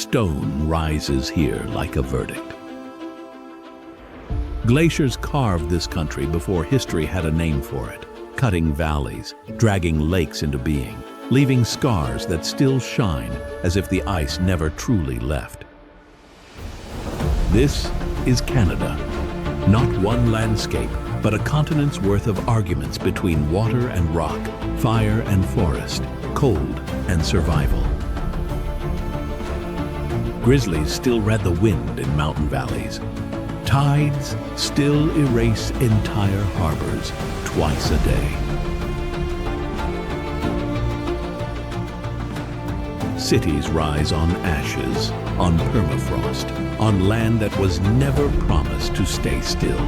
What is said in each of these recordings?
Stone rises here like a verdict. Glaciers carved this country before history had a name for it, cutting valleys, dragging lakes into being, leaving scars that still shine as if the ice never truly left. This is Canada. Not one landscape, but a continent's worth of arguments between water and rock, fire and forest, cold and survival. Grizzlies still read the wind in mountain valleys. Tides still erase entire harbors twice a day. Cities rise on ashes, on permafrost, on land that was never promised to stay still.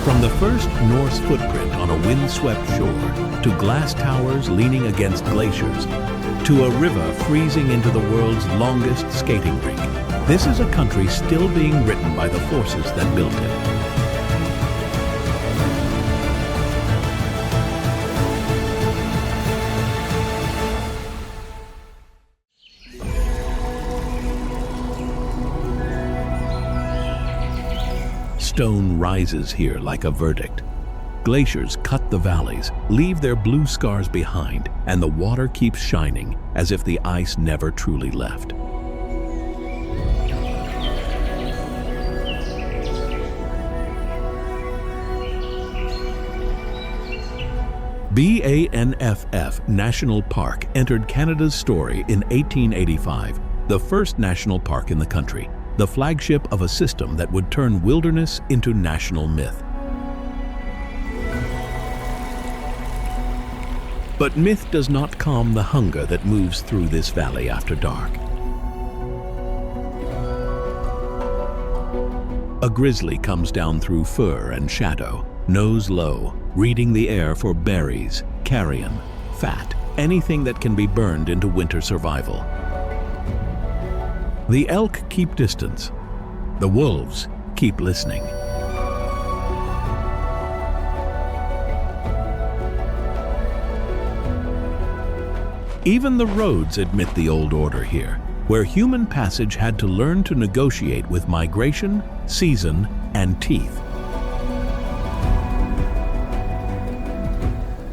From the first Norse footprint on a windswept shore, to glass towers leaning against glaciers, to a river freezing into the world's longest skating rink, this is a country still being written by the forces that built it. Stone rises here like a verdict. Glaciers cut the valleys, leave their blue scars behind, and the water keeps shining as if the ice never truly left. Banff National Park entered Canada's story in 1885, the first national park in the country, the flagship of a system that would turn wilderness into national myth. But myth does not calm the hunger that moves through this valley after dark. A grizzly comes down through fur and shadow, nose low, reading the air for berries, carrion, fat, anything that can be burned into winter survival. The elk keep distance. The wolves keep listening. Even the roads admit the old order here, where human passage had to learn to negotiate with migration, season, and teeth.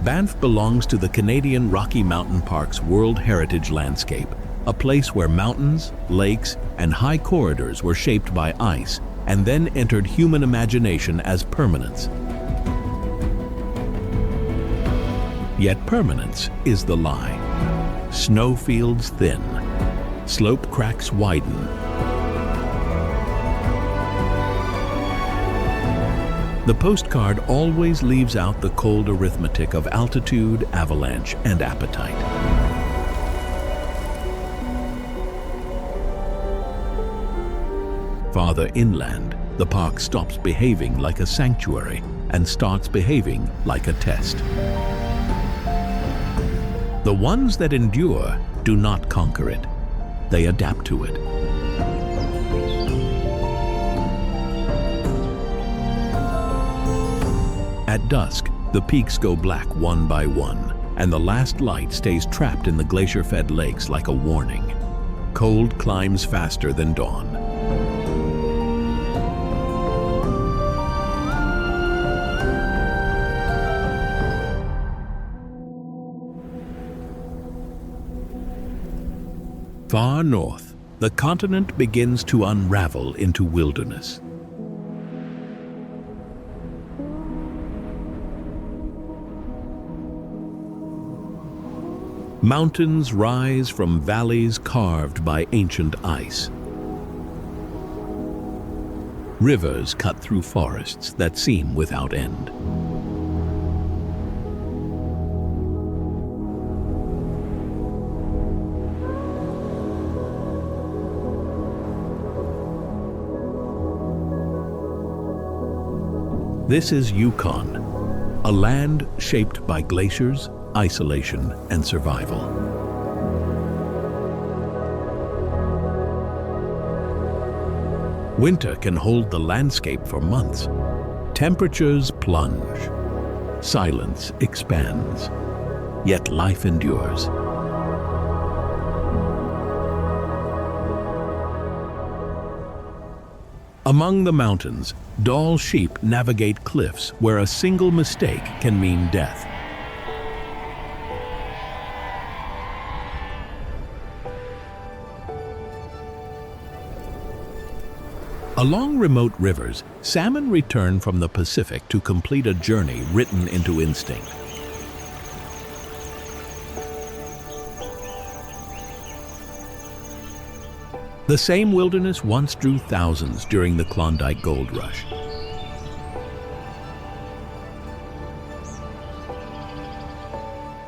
Banff belongs to the Canadian Rocky Mountain Park's World Heritage Landscape, a place where mountains, lakes, and high corridors were shaped by ice and then entered human imagination as permanence. Yet permanence is the lie. Snowfields thin, slope cracks widen. The postcard always leaves out the cold arithmetic of altitude, avalanche, and appetite. Farther inland, the park stops behaving like a sanctuary and starts behaving like a test. The ones that endure do not conquer it. They adapt to it. At dusk, the peaks go black one by one, and the last light stays trapped in the glacier-fed lakes like a warning. Cold climbs faster than dawn. Far north, the continent begins to unravel into wilderness. Mountains rise from valleys carved by ancient ice. Rivers cut through forests that seem without end. This is Yukon, a land shaped by glaciers, isolation, and survival. Winter can hold the landscape for months. Temperatures plunge. Silence expands, yet life endures. Among the mountains, Dall sheep navigate cliffs where a single mistake can mean death. Along remote rivers, salmon return from the Pacific to complete a journey written into instinct. The same wilderness once drew thousands during the Klondike Gold Rush.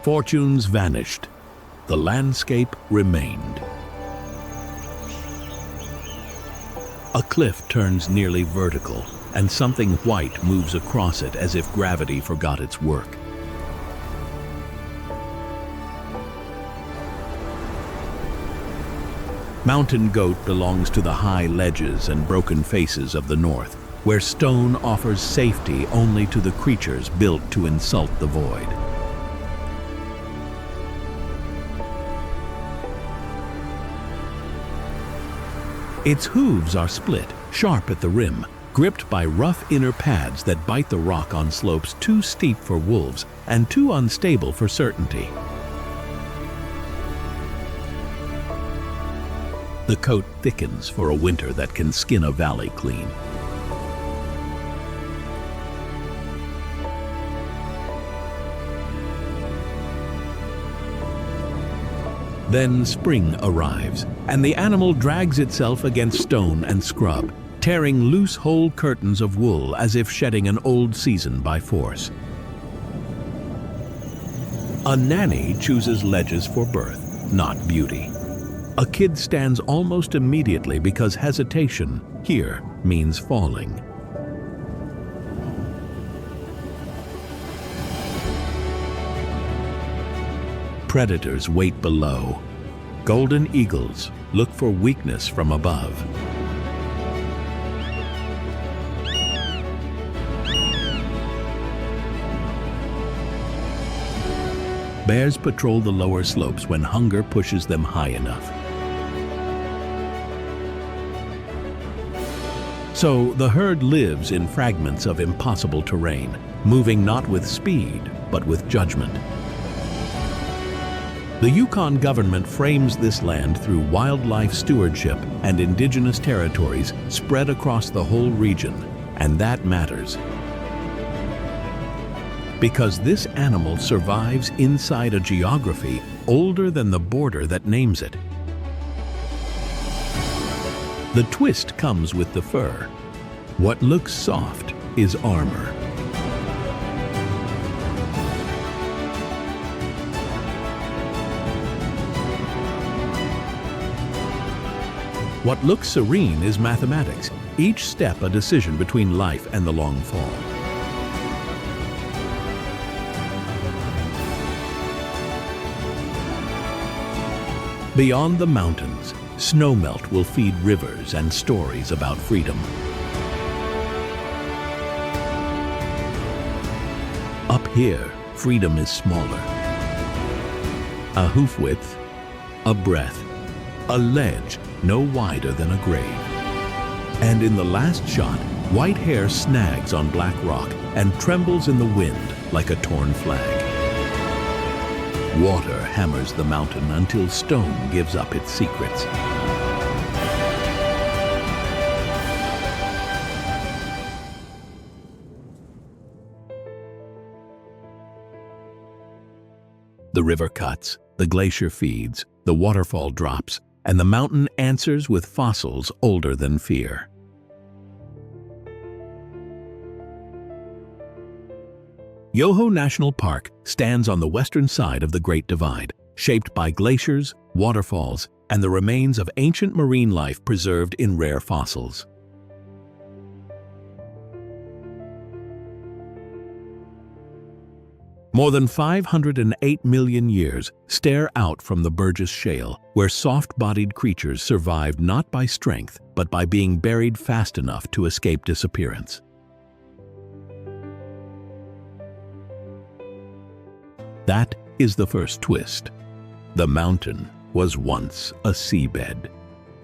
Fortunes vanished. The landscape remained. A cliff turns nearly vertical, and something white moves across it as if gravity forgot its work. Mountain goat belongs to the high ledges and broken faces of the north, where stone offers safety only to the creatures built to insult the void. Its hooves are split, sharp at the rim, gripped by rough inner pads that bite the rock on slopes too steep for wolves and too unstable for certainty. The coat thickens for a winter that can skin a valley clean. Then spring arrives, and the animal drags itself against stone and scrub, tearing loose whole curtains of wool as if shedding an old season by force. A nanny chooses ledges for birth, not beauty. A kid stands almost immediately because hesitation here means falling. Predators wait below. Golden eagles look for weakness from above. Bears patrol the lower slopes when hunger pushes them high enough. So the herd lives in fragments of impossible terrain, moving not with speed, but with judgment. The Yukon government frames this land through wildlife stewardship and indigenous territories spread across the whole region, and that matters. Because this animal survives inside a geography older than the border that names it. The twist comes with the fur. What looks soft is armor. What looks serene is mathematics, each step a decision between life and the long fall. Beyond the mountains, snowmelt will feed rivers and stories about freedom. Up here, freedom is smaller. A hoof width, a breath, a ledge no wider than a grave. And in the last shot, white hair snags on black rock and trembles in the wind like a torn flag. Water hammers the mountain until stone gives up its secrets. The river cuts, the glacier feeds, the waterfall drops, and the mountain answers with fossils older than fear. Yoho National Park stands on the western side of the Great Divide, shaped by glaciers, waterfalls, and the remains of ancient marine life preserved in rare fossils. More than 508 million years stare out from the Burgess Shale, where soft-bodied creatures survived not by strength, but by being buried fast enough to escape disappearance. That is the first twist. The mountain was once a seabed.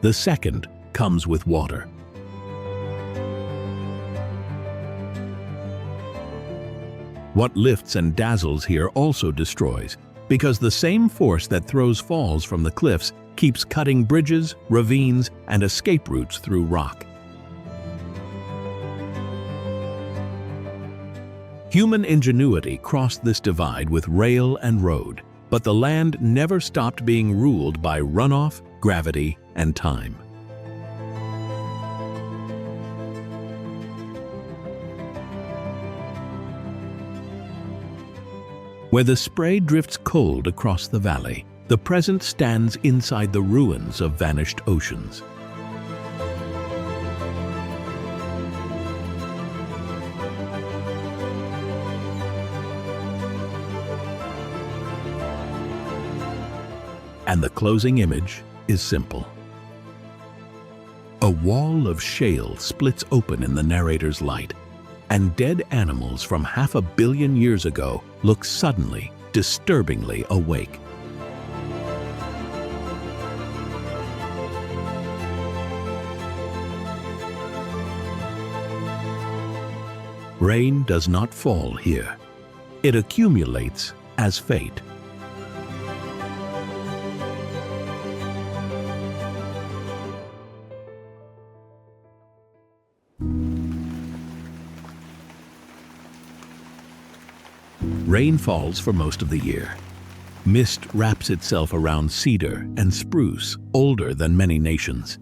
The second comes with water. What lifts and dazzles here also destroys, because the same force that throws falls from the cliffs keeps cutting bridges, ravines, and escape routes through rock. Human ingenuity crossed this divide with rail and road, but the land never stopped being ruled by runoff, gravity, and time. Where the spray drifts cold across the valley, the present stands inside the ruins of vanished oceans. And the closing image is simple. A wall of shale splits open in the narrator's light, and dead animals from 500 million years ago look suddenly, disturbingly awake. Rain does not fall here. It accumulates as fate. Rain falls for most of the year. Mist wraps itself around cedar and spruce, older than many nations.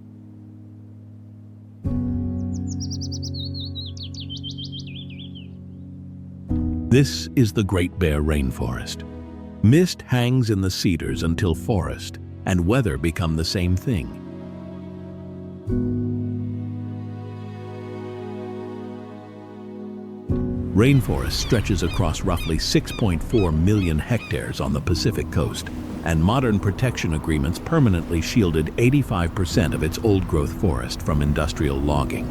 This is the Great Bear Rainforest. Mist hangs in the cedars until forest and weather become the same thing. Rainforest stretches across roughly 6.4 million hectares on the Pacific coast, and modern protection agreements permanently shielded 85% of its old-growth forest from industrial logging.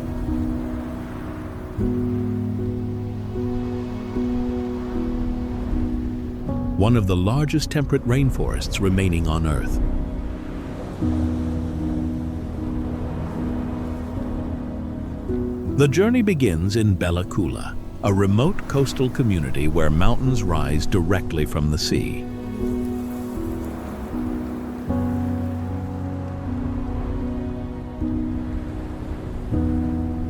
One of the largest temperate rainforests remaining on Earth. The journey begins in Bella Coola, a remote coastal community where mountains rise directly from the sea.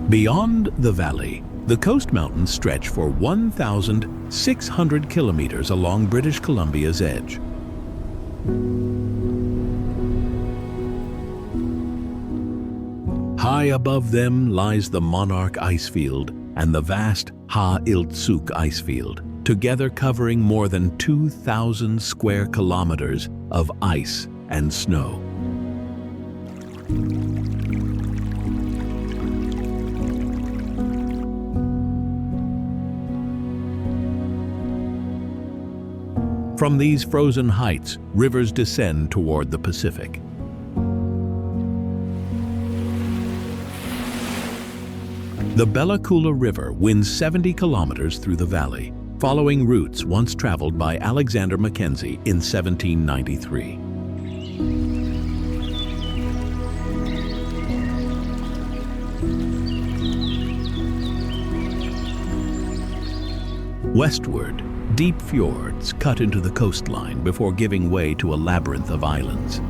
Beyond the valley, the coast mountains stretch for 1,600 kilometers along British Columbia's edge. High above them lies the Monarch Icefield and the vast Ha-Iltsuk Icefield, together covering more than 2,000 square kilometers of ice and snow. From these frozen heights, rivers descend toward the Pacific. The Bella Coola River winds 70 kilometers through the valley, following routes once traveled by Alexander Mackenzie in 1793. Westward, deep fjords cut into the coastline before giving way to a labyrinth of islands.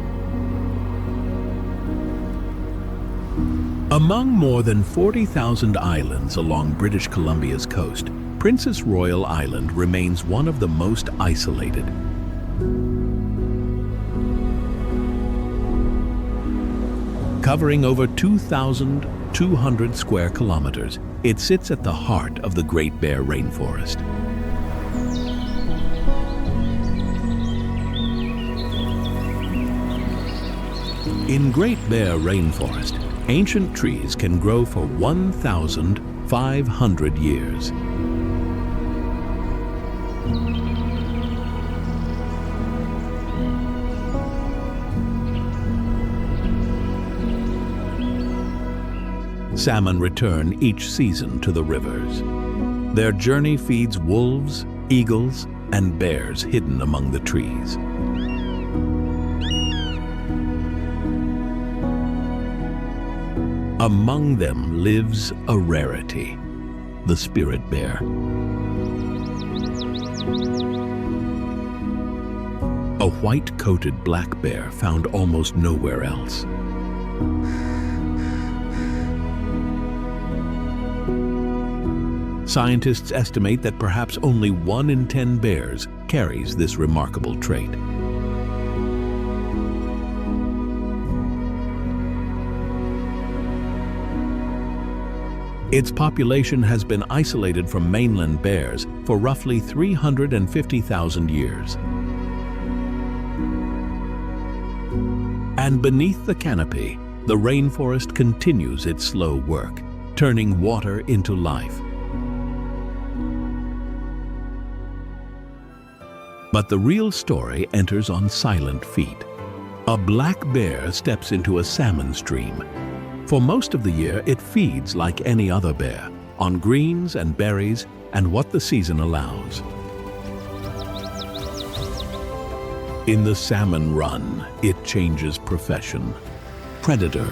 Among more than 40,000 islands along British Columbia's coast, Princess Royal Island remains one of the most isolated. Covering over 2,200 square kilometers, it sits at the heart of the Great Bear Rainforest. In Great Bear Rainforest, ancient trees can grow for 1,500 years. Salmon return each season to the rivers. Their journey feeds wolves, eagles, and bears hidden among the trees. Among them lives a rarity, the spirit bear. A white-coated black bear found almost nowhere else. Scientists estimate that perhaps only 1 in 10 bears carries this remarkable trait. Its population has been isolated from mainland bears for roughly 350,000 years. And beneath the canopy, the rainforest continues its slow work, turning water into life. But the real story enters on silent feet. A black bear steps into a salmon stream. For most of the year, it feeds like any other bear, on greens and berries and what the season allows. In the salmon run, it changes profession. Predator,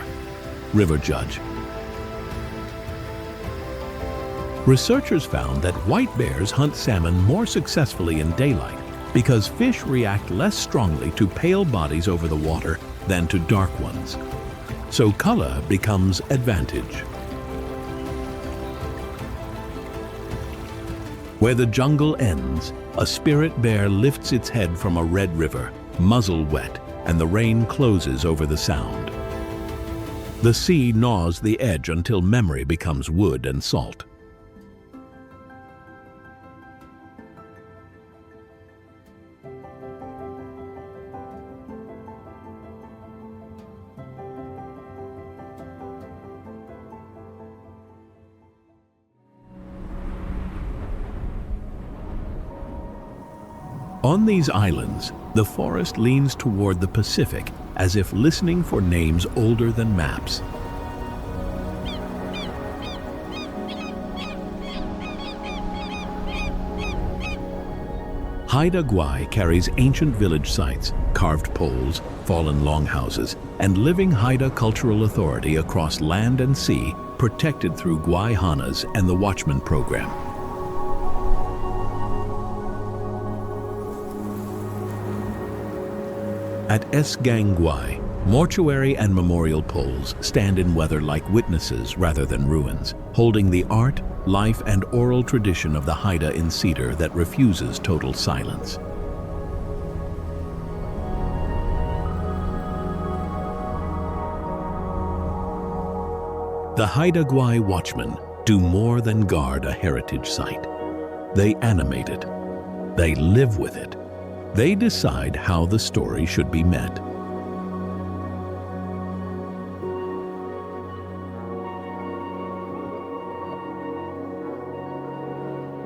river judge. Researchers found that white bears hunt salmon more successfully in daylight because fish react less strongly to pale bodies over the water than to dark ones. So color becomes advantage. Where the jungle ends, a spirit bear lifts its head from a red river, muzzle wet, and the rain closes over the sound. The sea gnaws the edge until memory becomes wood and salt. On these islands, the forest leans toward the Pacific as if listening for names older than maps. Haida Gwaii carries ancient village sites, carved poles, fallen longhouses, and living Haida cultural authority across land and sea, protected through Gwaii Hanas and the Watchman program. At Esgang Gwaii, mortuary and memorial poles stand in weather like witnesses rather than ruins, holding the art, life, and oral tradition of the Haida in cedar that refuses total silence. The Haida Gwaii Watchmen do more than guard a heritage site. They animate it. They live with it. They decide how the story should be met.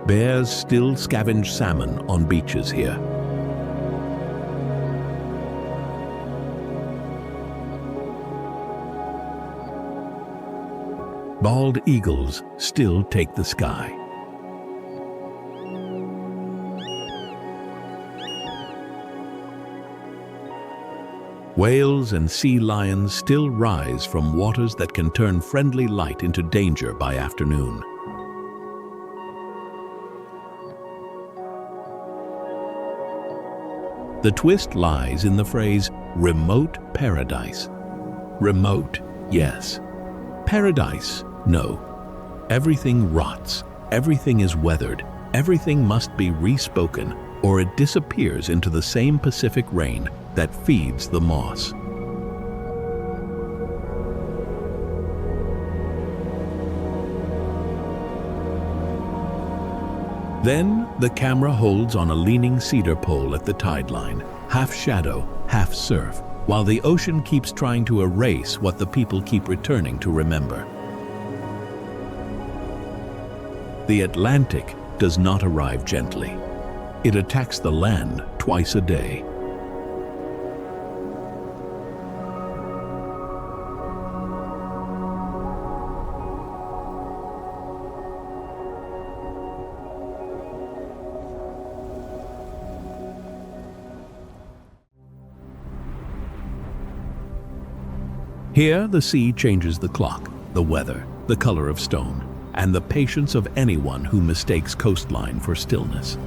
Bears still scavenge salmon on beaches here. Bald eagles still take the sky. Whales and sea lions still rise from waters that can turn friendly light into danger by afternoon. The twist lies in the phrase, remote paradise. Remote, yes. Paradise, no. Everything rots, everything is weathered, everything must be respoken, or it disappears into the same Pacific rain that feeds the moss. Then the camera holds on a leaning cedar pole at the tide line, half shadow, half surf, while the ocean keeps trying to erase what the people keep returning to remember. The Atlantic does not arrive gently. It attacks the land twice a day. Here, the sea changes the clock, the weather, the color of stone, and the patience of anyone who mistakes coastline for stillness.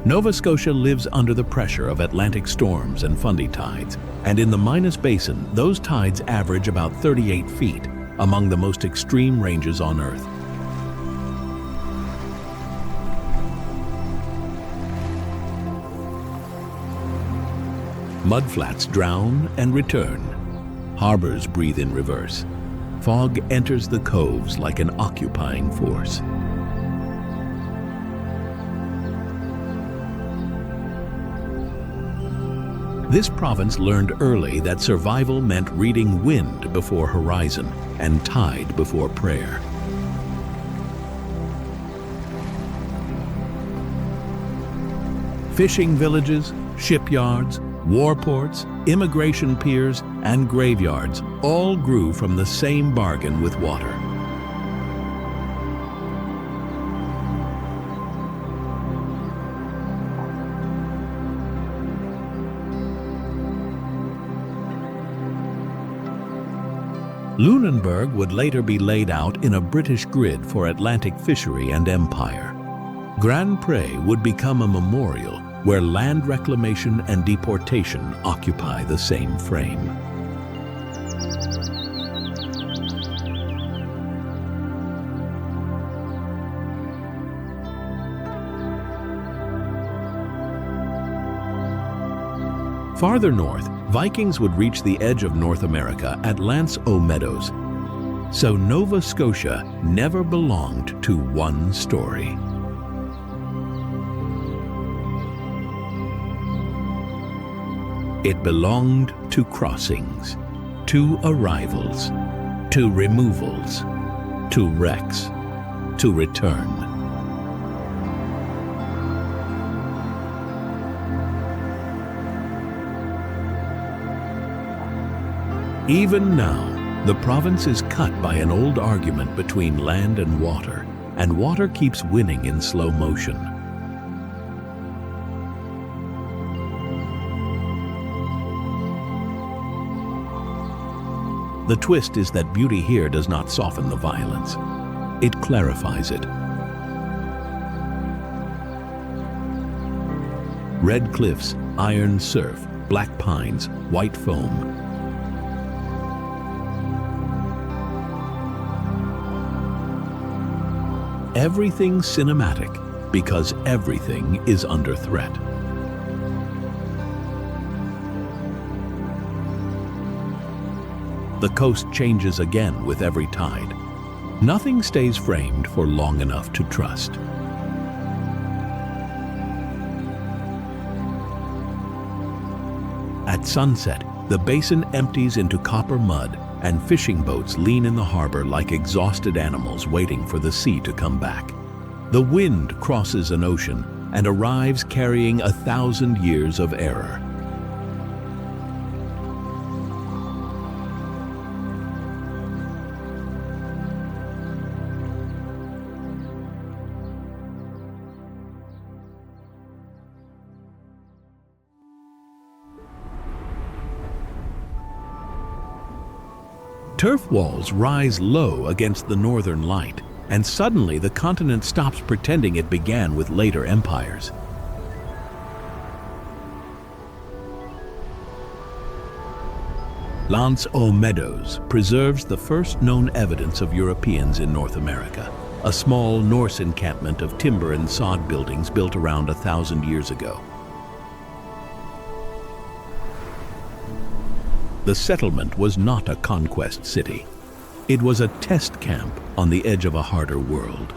Nova Scotia lives under the pressure of Atlantic storms and Fundy tides, and in the Minas Basin, those tides average about 38 feet, among the most extreme ranges on Earth. Mudflats drown and return. Harbors breathe in reverse. Fog enters the coves like an occupying force. This province learned early that survival meant reading wind before horizon and tide before prayer. Fishing villages, shipyards, warports, immigration piers, and graveyards all grew from the same bargain with water. Lunenburg would later be laid out in a British grid for Atlantic fishery and empire. Grand Pre would become a memorial where land reclamation and deportation occupy the same frame. Farther north, Vikings would reach the edge of North America at L'Anse aux Meadows. So Nova Scotia never belonged to one story. It belonged to crossings, to arrivals, to removals, to wrecks, to return. Even now, the province is cut by an old argument between land and water keeps winning in slow motion. The twist is that beauty here does not soften the violence. It clarifies it. Red cliffs, iron surf, black pines, white foam. Everything cinematic because everything is under threat. The coast changes again with every tide. Nothing stays framed for long enough to trust. At sunset, the basin empties into copper mud and fishing boats lean in the harbor like exhausted animals waiting for the sea to come back. The wind crosses an ocean and arrives carrying 1,000 years of error. Turf walls rise low against the northern light, and suddenly the continent stops pretending it began with later empires. L'Anse aux Meadows preserves the first known evidence of Europeans in North America, a small Norse encampment of timber and sod buildings built around 1,000 years ago. The settlement was not a conquest city. It was a test camp on the edge of a harder world.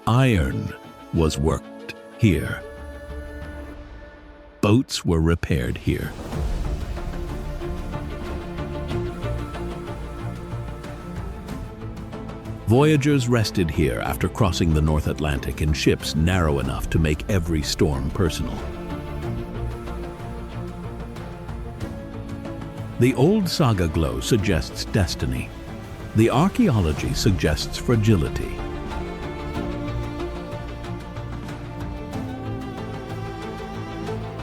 Iron was worked here. Boats were repaired here. Voyagers rested here after crossing the North Atlantic in ships narrow enough to make every storm personal. The old saga glow suggests destiny. The archaeology suggests fragility.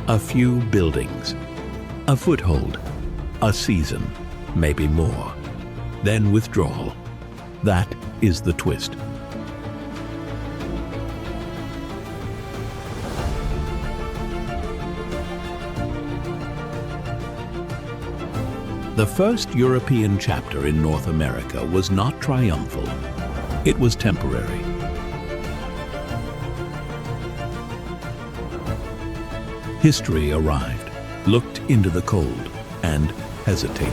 A few buildings, a foothold, a season, maybe more. Then withdrawal. That is the twist. The first European chapter in North America was not triumphal. It was temporary. History arrived, looked into the cold, and hesitated.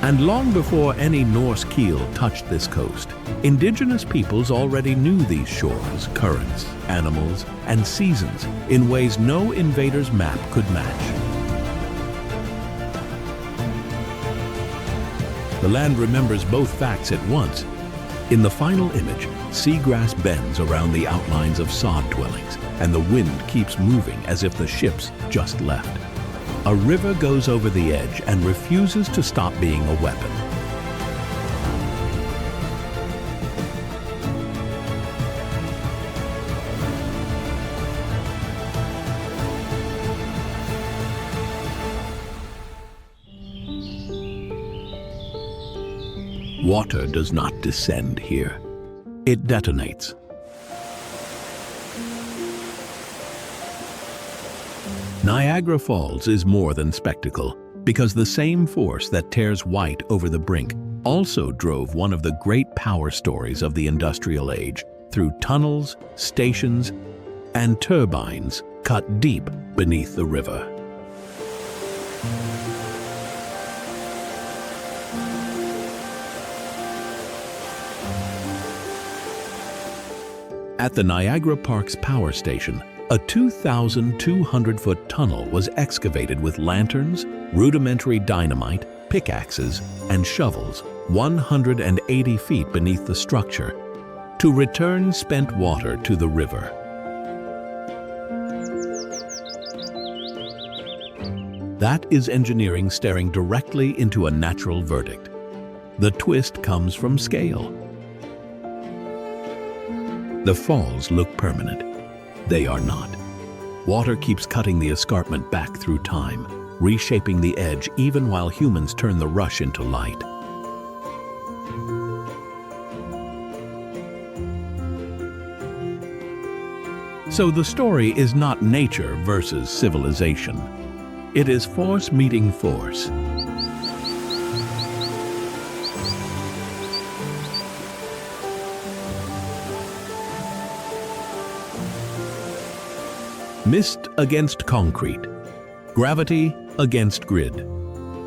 And long before any Norse keel touched this coast, indigenous peoples already knew these shores, currents, animals, and seasons in ways no invader's map could match. The land remembers both facts at once. In the final image, seagrass bends around the outlines of sod dwellings, and the wind keeps moving as if the ships just left. A river goes over the edge and refuses to stop being a weapon. Water does not descend here. It detonates. Niagara Falls is more than spectacle, because the same force that tears white over the brink also drove one of the great power stories of the industrial age through tunnels, stations, and turbines cut deep beneath the river. At the Niagara Parks Power Station, a 2,200-foot tunnel was excavated with lanterns, rudimentary dynamite, pickaxes, and shovels 180 feet beneath the structure to return spent water to the river. That is engineering staring directly into a natural verdict. The twist comes from scale. The falls look permanent. They are not. Water keeps cutting the escarpment back through time, reshaping the edge even while humans turn the rush into light. So the story is not nature versus civilization. It is force meeting force. Mist against concrete, gravity against grid.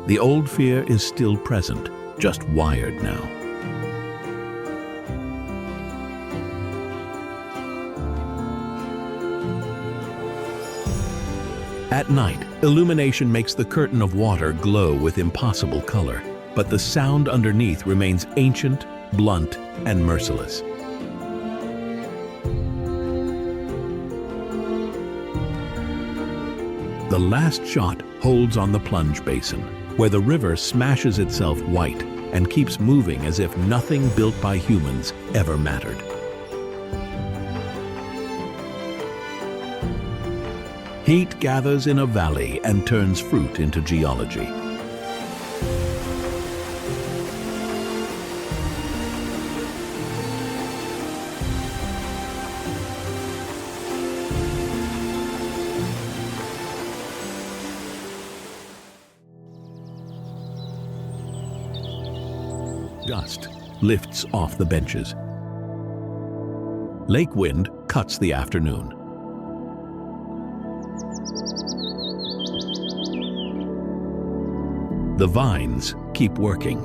The old fear is still present, just wired now. At night, illumination makes the curtain of water glow with impossible color, but the sound underneath remains ancient, blunt, and merciless. The last shot holds on the plunge basin, where the river smashes itself white and keeps moving as if nothing built by humans ever mattered. Heat gathers in a valley and turns fruit into geology. Dust lifts off the benches. Lake wind cuts the afternoon. The vines keep working.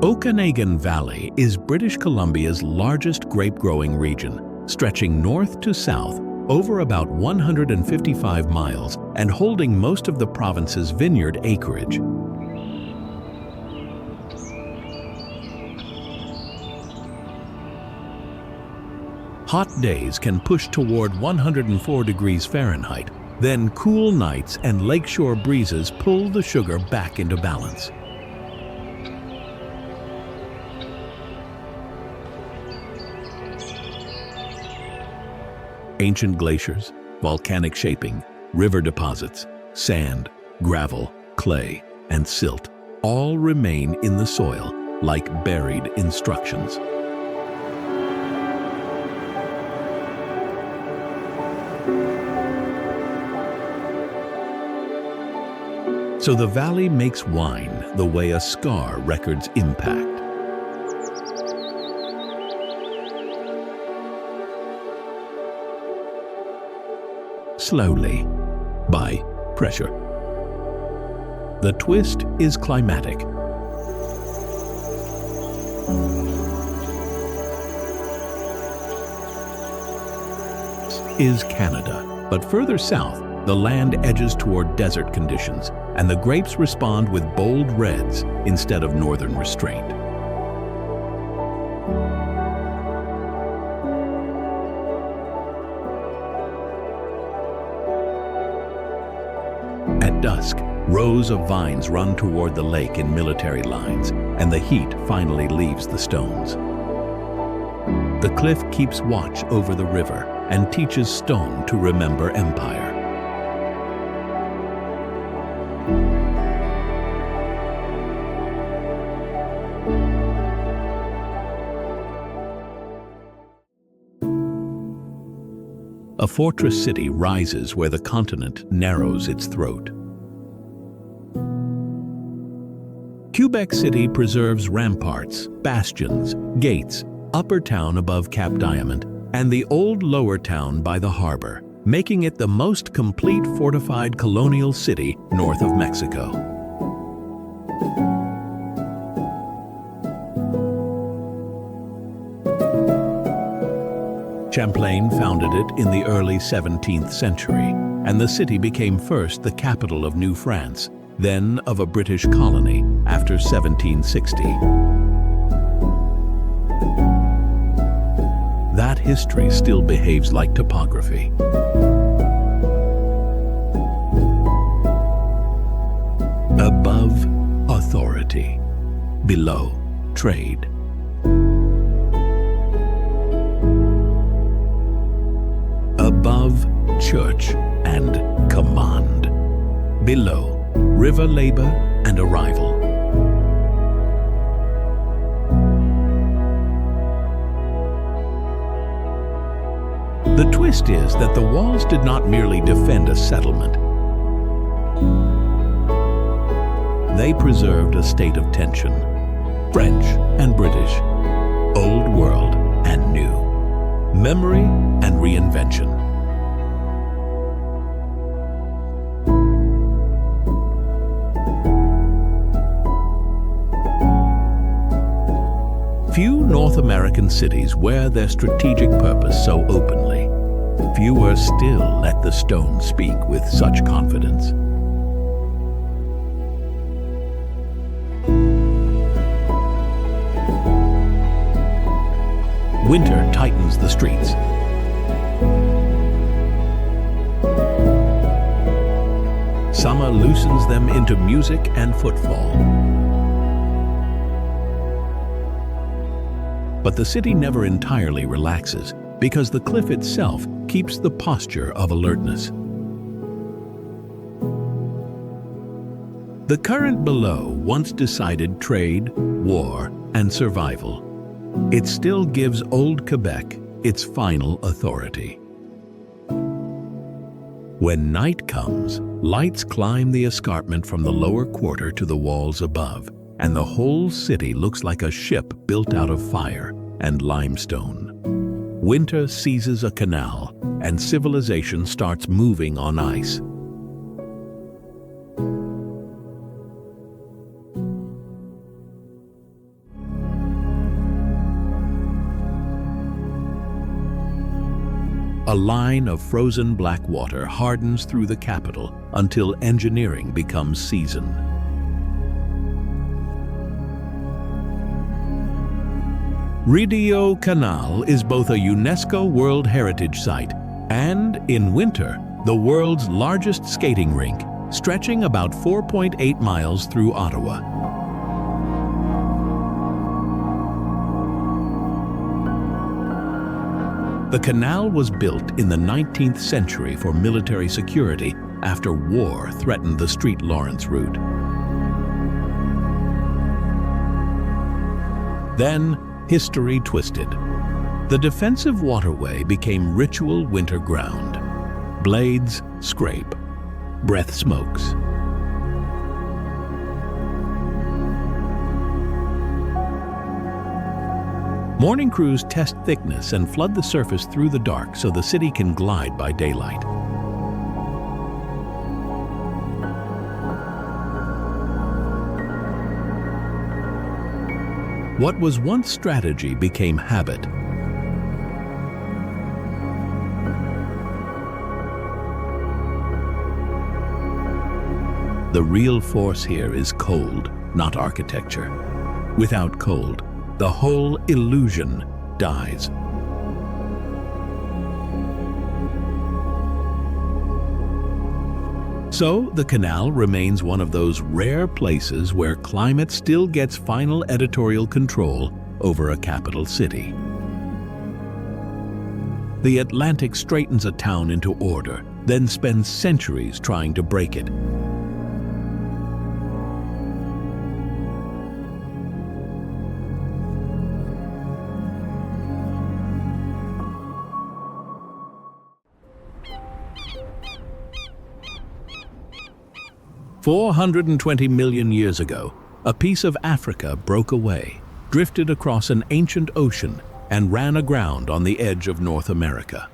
Okanagan Valley is British Columbia's largest grape-growing region, stretching north to south over about 155 miles and holding most of the province's vineyard acreage. Hot days can push toward 104 degrees Fahrenheit, then cool nights and lakeshore breezes pull the sugar back into balance. Ancient glaciers, volcanic shaping, river deposits, sand, gravel, clay, and silt all remain in the soil like buried instructions. So the valley makes wine the way a scar records impact. Slowly, by pressure. The twist is climatic. Is Canada, but further south, the land edges toward desert conditions, and the grapes respond with bold reds instead of northern restraint. At dusk, rows of vines run toward the lake in military lines, and the heat finally leaves the stones. The cliff keeps watch over the river and teaches stone to remember empire. A fortress city rises where the continent narrows its throat. Quebec City preserves ramparts, bastions, gates, upper town above Cap Diamond, and the old lower town by the harbor, making it the most complete fortified colonial city north of Mexico. Champlain founded it in the early 17th century, and the city became first the capital of New France, then of a British colony after 1760. That history still behaves like topography. Above, authority. Below, trade. Above, church and command. Below, river labor and arrival. The twist is that the walls did not merely defend a settlement. They preserved a state of tension. French and British, old world and new, memory and reinvention. Few North American cities wear their strategic purpose so openly. Fewer still let the stone speak with such confidence. Winter tightens the streets. Summer loosens them into music and footfall. But the city never entirely relaxes because the cliff itself keeps the posture of alertness. The current below once decided trade, war, and survival. It still gives old Quebec its final authority. When night comes, lights climb the escarpment from the lower quarter to the walls above, and the whole city looks like a ship built out of fire and limestone. Winter seizes a canal, and civilization starts moving on ice. A line of frozen black water hardens through the capital until engineering becomes seasoned. Rideau Canal is both a UNESCO World Heritage Site and, in winter, the world's largest skating rink, stretching about 4.8 miles through Ottawa. The canal was built in the 19th century for military security after war threatened the St. Lawrence route. Then, history twisted. The defensive waterway became ritual winter ground. Blades scrape, breath smokes. Morning crews test thickness and flood the surface through the dark so the city can glide by daylight. What was once strategy became habit. The real force here is cold, not architecture. Without cold, the whole illusion dies. So, the canal remains one of those rare places where climate still gets final editorial control over a capital city. The Atlantic straightens a town into order, then spends centuries trying to break it. $420 million years ago, a piece of Africa broke away, drifted across an ancient ocean, and ran aground on the edge of North America.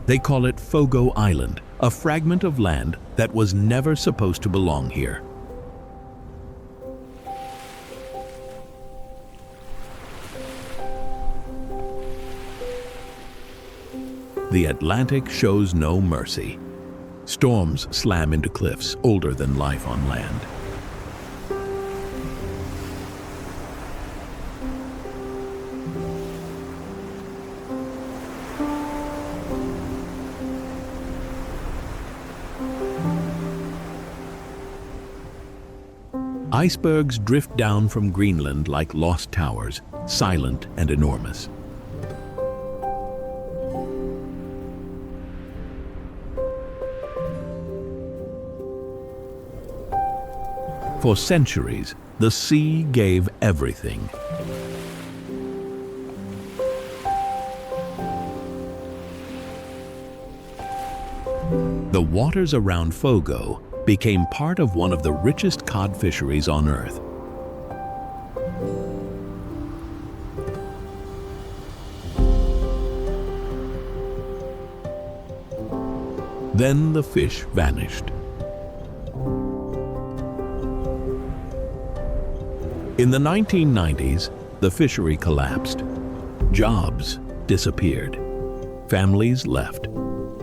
They call it Fogo Island, a fragment of land that was never supposed to belong here. The Atlantic shows no mercy. Storms slam into cliffs older than life on land. Icebergs drift down from Greenland like lost towers, silent and enormous. For centuries, the sea gave everything. The waters around Fogo became part of one of the richest cod fisheries on Earth. Then the fish vanished. In the 1990s, the fishery collapsed. Jobs disappeared. Families left.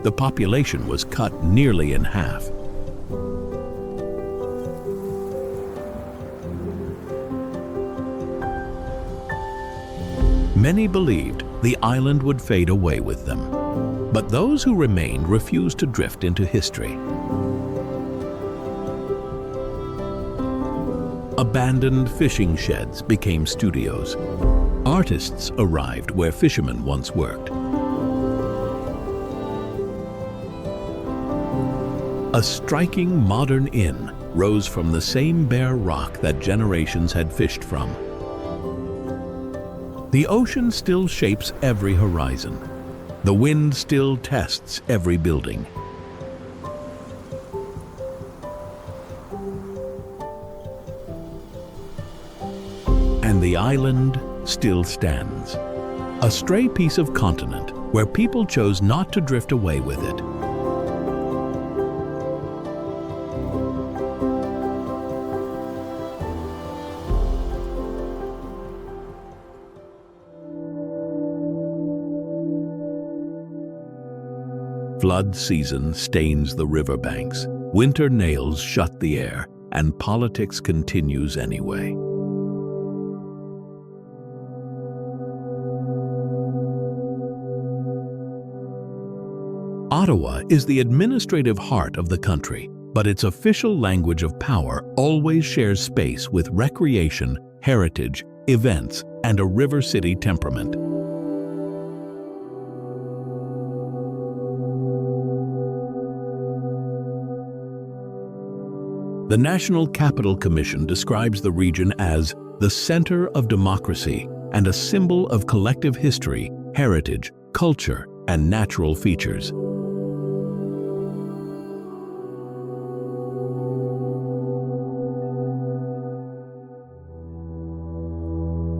The population was cut nearly in half. Many believed the island would fade away with them, but those who remained refused to drift into history. Abandoned fishing sheds became studios. Artists arrived where fishermen once worked. A striking modern inn rose from the same bare rock that generations had fished from. The ocean still shapes every horizon. The wind still tests every building. And the island still stands. A stray piece of continent where people chose not to drift away with it. Flood season stains the riverbanks. Winter nails shut the air, and politics continues anyway. Ottawa is the administrative heart of the country, but its official language of power always shares space with recreation, heritage, events, and a river city temperament. The National Capital Commission describes the region as the center of democracy and a symbol of collective history, heritage, culture, and natural features.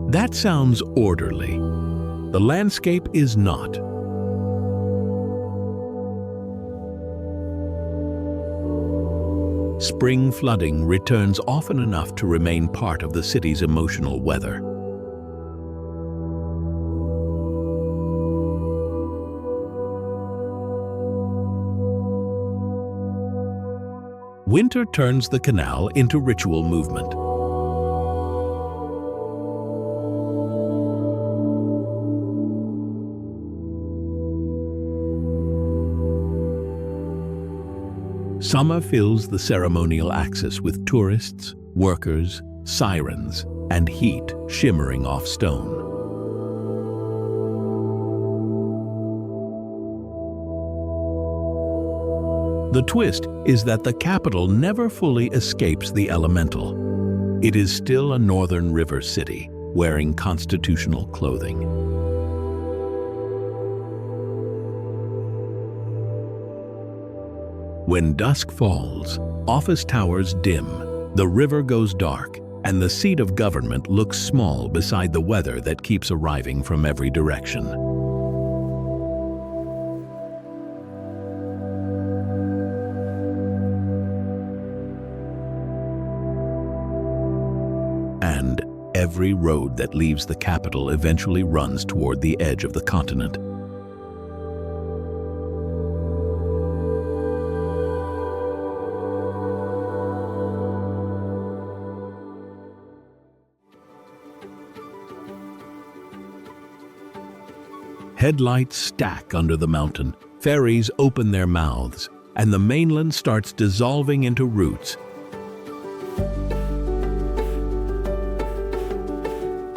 That sounds orderly. The landscape is not. Spring flooding returns often enough to remain part of the city's emotional weather. Winter turns the canal into ritual movement. Summer fills the ceremonial axis with tourists, workers, sirens, and heat shimmering off stone. The twist is that the capital never fully escapes the elemental. It is still a northern river city, wearing constitutional clothing. When dusk falls, office towers dim, the river goes dark, and the seat of government looks small beside the weather that keeps arriving from every direction. And every road that leaves the capital eventually runs toward the edge of the continent. Headlights stack under the mountain, ferries open their mouths, and the mainland starts dissolving into roots.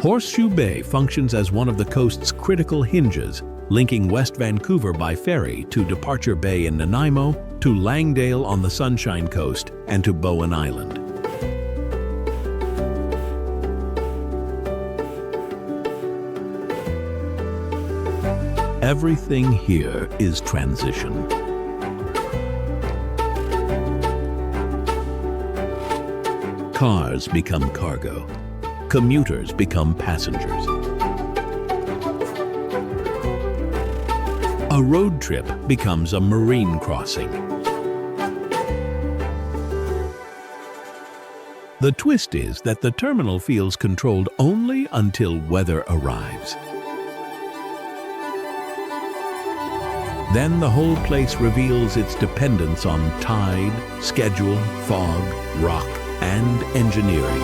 Horseshoe Bay functions as one of the coast's critical hinges, linking West Vancouver by ferry to Departure Bay in Nanaimo, to Langdale on the Sunshine Coast, and to Bowen Island. Everything here is transition. Cars become cargo. Commuters become passengers. A road trip becomes a marine crossing. The twist is that the terminal feels controlled only until weather arrives. Then the whole place reveals its dependence on tide, schedule, fog, rock, and engineering.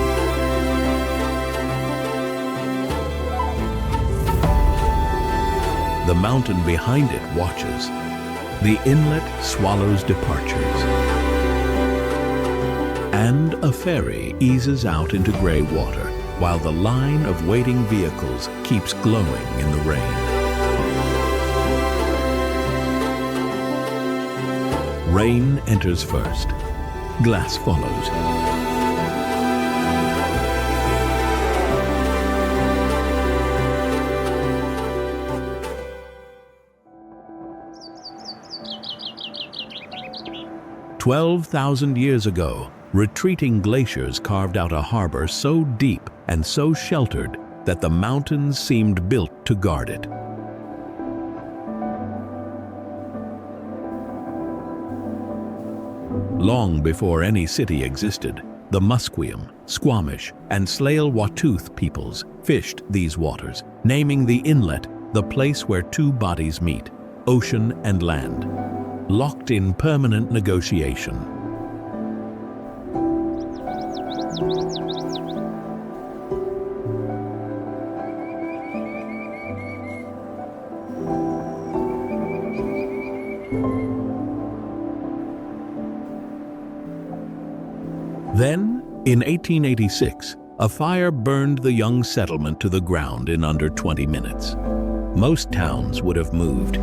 The mountain behind it watches. The inlet swallows departures. And a ferry eases out into gray water, while the line of waiting vehicles keeps glowing in the rain. Rain enters first. Glass follows. "12,000 years ago, retreating glaciers carved out a harbor so deep and so sheltered that the mountains seemed built to guard it. Long before any city existed, the Musqueam, Squamish, and Tsleil-Waututh peoples fished these waters, naming the inlet the place where two bodies meet, ocean and land, locked in permanent negotiation. Then, in 1886, a fire burned the young settlement to the ground in under 20 minutes. Most towns would have moved.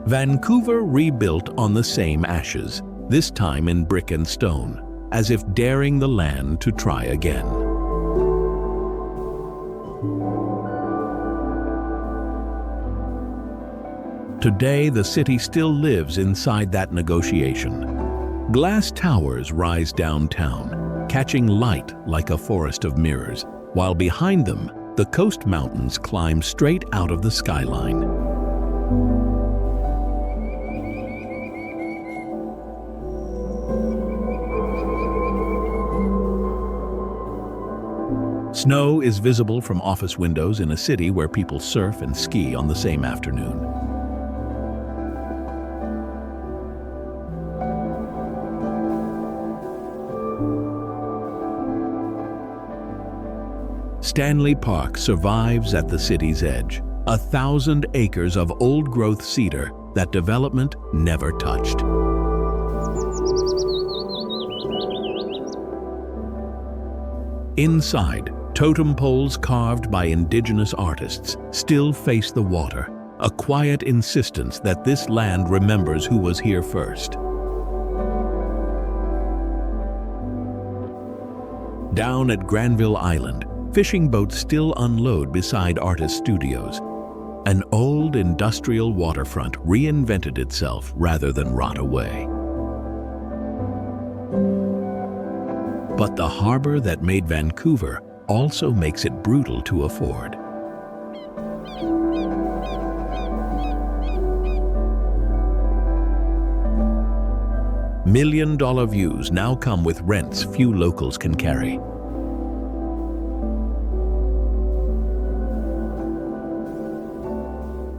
Vancouver rebuilt on the same ashes, this time in brick and stone, as if daring the land to try again. Today, the city still lives inside that negotiation. Glass towers rise downtown, catching light like a forest of mirrors, while behind them, the coast mountains climb straight out of the skyline. Snow is visible from office windows in a city where people surf and ski on the same afternoon. Stanley Park survives at the city's edge, 1,000 acres of old-growth cedar that development never touched. Inside, totem poles carved by indigenous artists still face the water, a quiet insistence that this land remembers who was here first. Down at Granville Island, fishing boats still unload beside artist studios. An old industrial waterfront reinvented itself rather than rot away. But the harbor that made Vancouver also makes it brutal to afford. $1 million views now come with rents few locals can carry.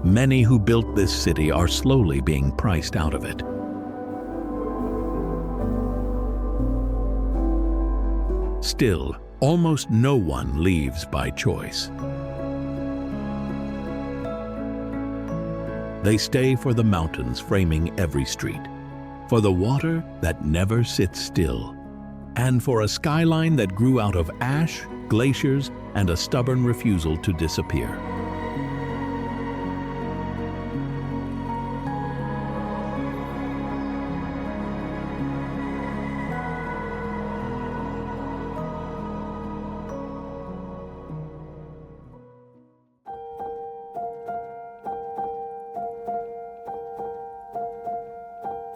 Many who built this city are slowly being priced out of it. Still, almost no one leaves by choice. They stay for the mountains framing every street, for the water that never sits still, and for a skyline that grew out of ash, glaciers, and a stubborn refusal to disappear.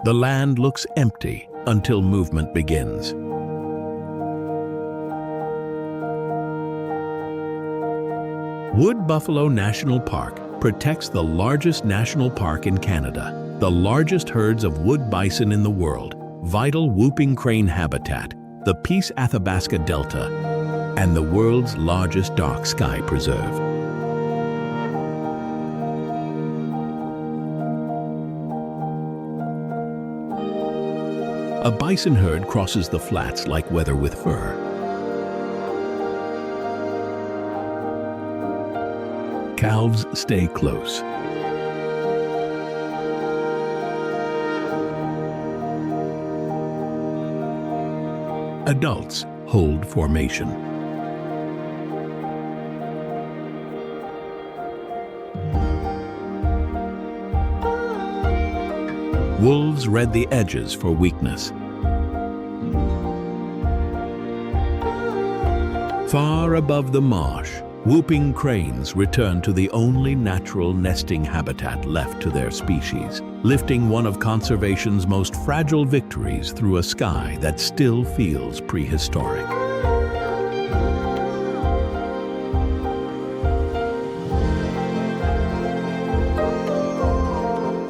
The land looks empty until movement begins. Wood Buffalo National Park protects the largest national park in Canada, the largest herds of wood bison in the world, vital whooping crane habitat, the Peace Athabasca Delta, and the world's largest dark sky preserve. A bison herd crosses the flats like weather with fur. Calves stay close. Adults hold formation. Wolves read the edges for weakness. Far above the marsh, whooping cranes return to the only natural nesting habitat left to their species, lifting one of conservation's most fragile victories through a sky that still feels prehistoric.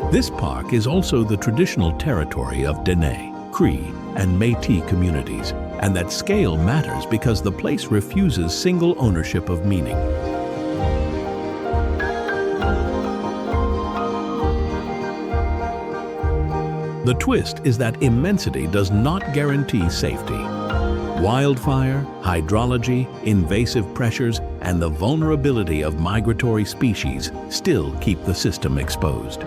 This park is also the traditional territory of Dene, Cree, and Métis communities, and that scale matters because the place refuses single ownership of meaning. The twist is that immensity does not guarantee safety. Wildfire, hydrology, invasive pressures, and the vulnerability of migratory species still keep the system exposed.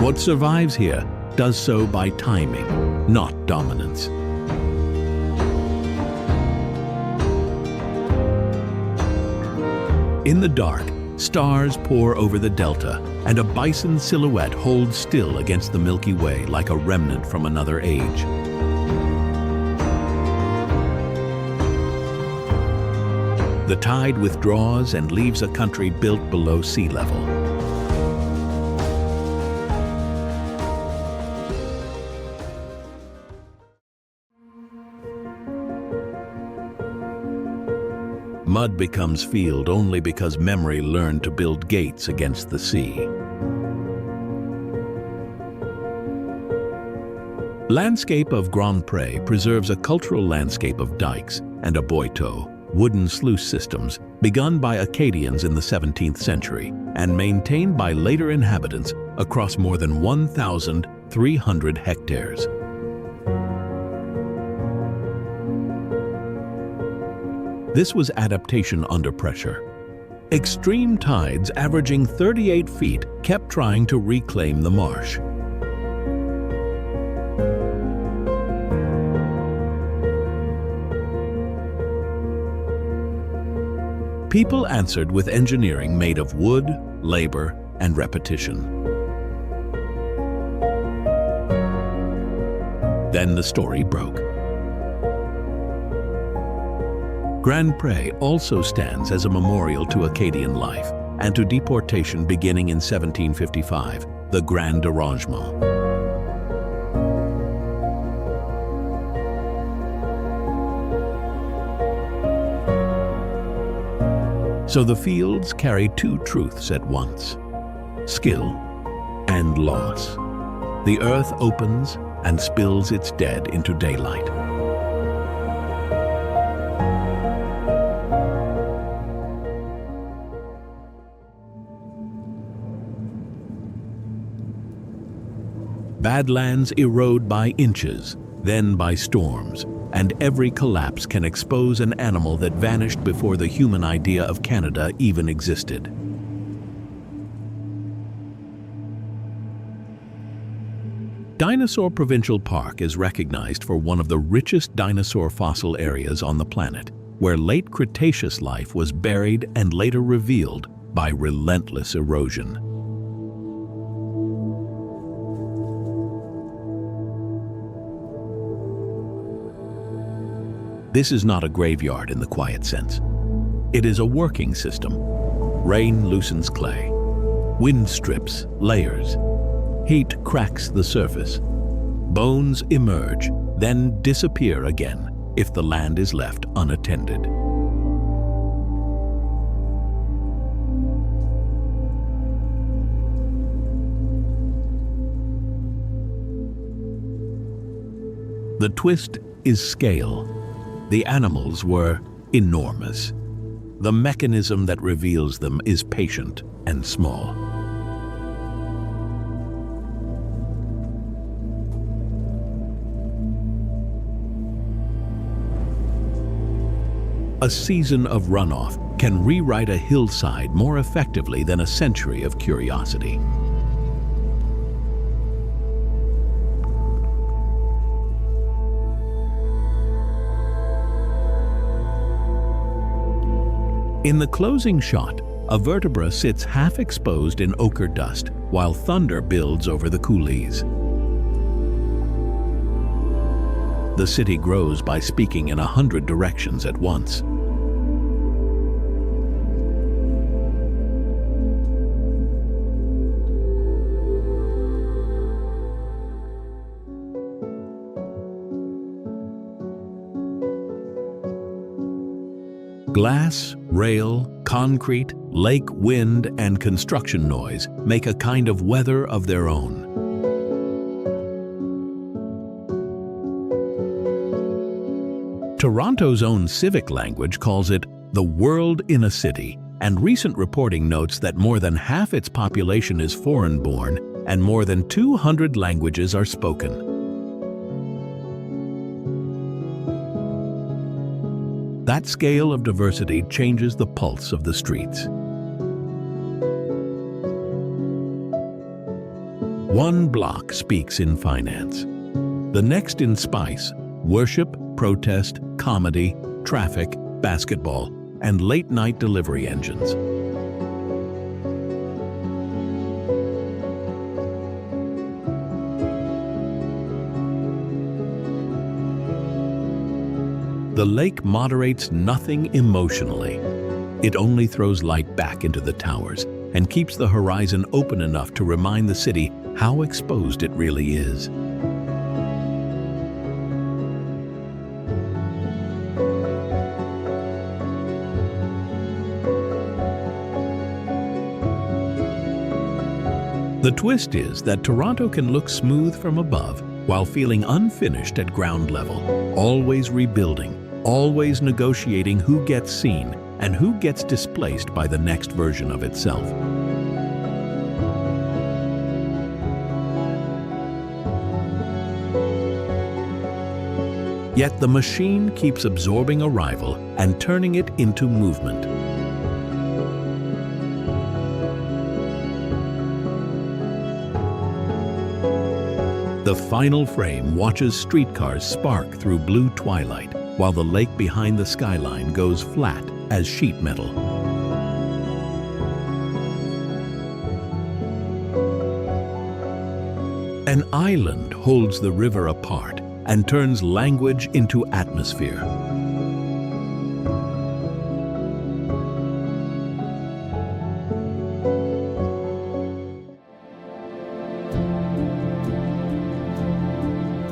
What survives here does so by timing, not dominance. In the dark, stars pour over the delta, and a bison silhouette holds still against the Milky Way like a remnant from another age. The tide withdraws and leaves a country built below sea level. Mud becomes field only because memory learned to build gates against the sea. Landscape of Grand Pre preserves a cultural landscape of dikes and aboiteaux, wooden sluice systems, begun by Acadians in the 17th century and maintained by later inhabitants across more than 1,300 hectares. This was adaptation under pressure. Extreme tides averaging 38 feet kept trying to reclaim the marsh. People answered with engineering made of wood, labor, and repetition. Then the story broke. Grand Pre also stands as a memorial to Acadian life and to deportation beginning in 1755, the Grand Arrangement. So the fields carry two truths at once: skill and loss. The earth opens and spills its dead into daylight. Badlands erode by inches, then by storms, and every collapse can expose an animal that vanished before the human idea of Canada even existed. Dinosaur Provincial Park is recognized for one of the richest dinosaur fossil areas on the planet, where late Cretaceous life was buried and later revealed by relentless erosion. This is not a graveyard in the quiet sense. It is a working system. Rain loosens clay. Wind strips layers. Heat cracks the surface. Bones emerge, then disappear again if the land is left unattended. The twist is scale. The animals were enormous. The mechanism that reveals them is patient and small. A season of runoff can rewrite a hillside more effectively than a century of curiosity. In the closing shot, a vertebra sits half exposed in ochre dust while thunder builds over the coulees. The city grows by speaking in 100 directions at once. Glass, rail, concrete, lake wind, and construction noise make a kind of weather of their own. Toronto's own civic language calls it the world in a city, and recent reporting notes that more than half its population is foreign-born and more than 200 languages are spoken. That scale of diversity changes the pulse of the streets. One block speaks in finance, the next in spice, worship, protest, comedy, traffic, basketball, and late-night delivery engines. The lake moderates nothing emotionally. It only throws light back into the towers and keeps the horizon open enough to remind the city how exposed it really is. The twist is that Toronto can look smooth from above while feeling unfinished at ground level, always rebuilding, always negotiating who gets seen and who gets displaced by the next version of itself. Yet the machine keeps absorbing arrival and turning it into movement. The final frame watches streetcars spark through blue twilight, while the lake behind the skyline goes flat as sheet metal. An island holds the river apart and turns language into atmosphere.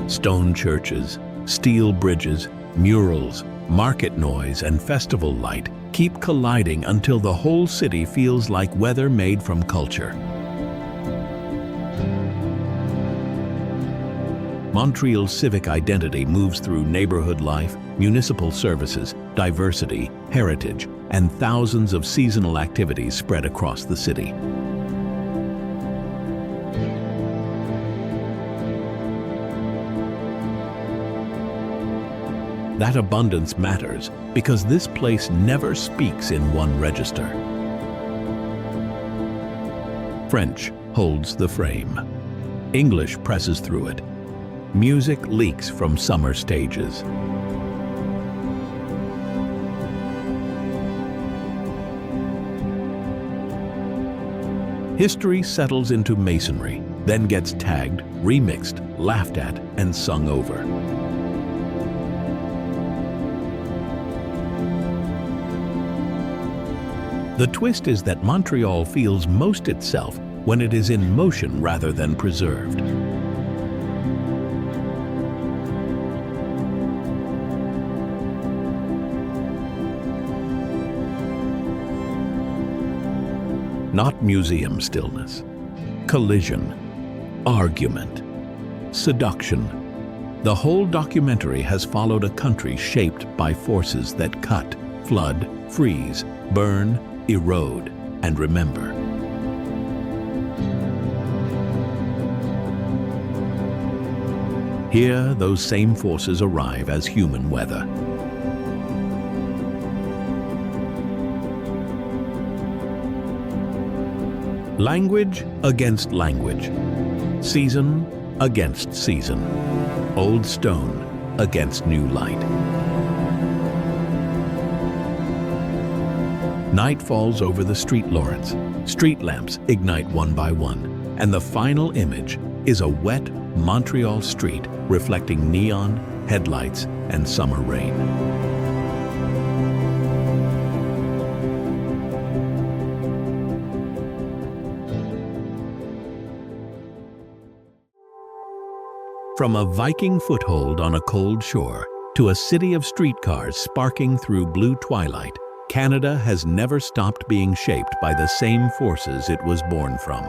Stone churches, steel bridges, murals, market noise, and festival light keep colliding until the whole city feels like weather made from culture. Montreal's civic identity moves through neighborhood life, municipal services, diversity, heritage, and thousands of seasonal activities spread across the city. That abundance matters because this place never speaks in one register. French holds the frame. English presses through it. Music leaks from summer stages. History settles into masonry, then gets tagged, remixed, laughed at, and sung over. The twist is that Montreal feels most itself when it is in motion rather than preserved. Not museum stillness, collision, argument, seduction. The whole documentary has followed a country shaped by forces that cut, flood, freeze, burn, erode, and remember. Here, those same forces arrive as human weather. Language against language, season against season, old stone against new light. Night falls over the street lawrence. Street lamps ignite one by one, and the final image is a wet Montreal street reflecting neon, headlights, and summer rain. From a Viking foothold on a cold shore to a city of streetcars sparking through blue twilight, Canada has never stopped being shaped by the same forces it was born from.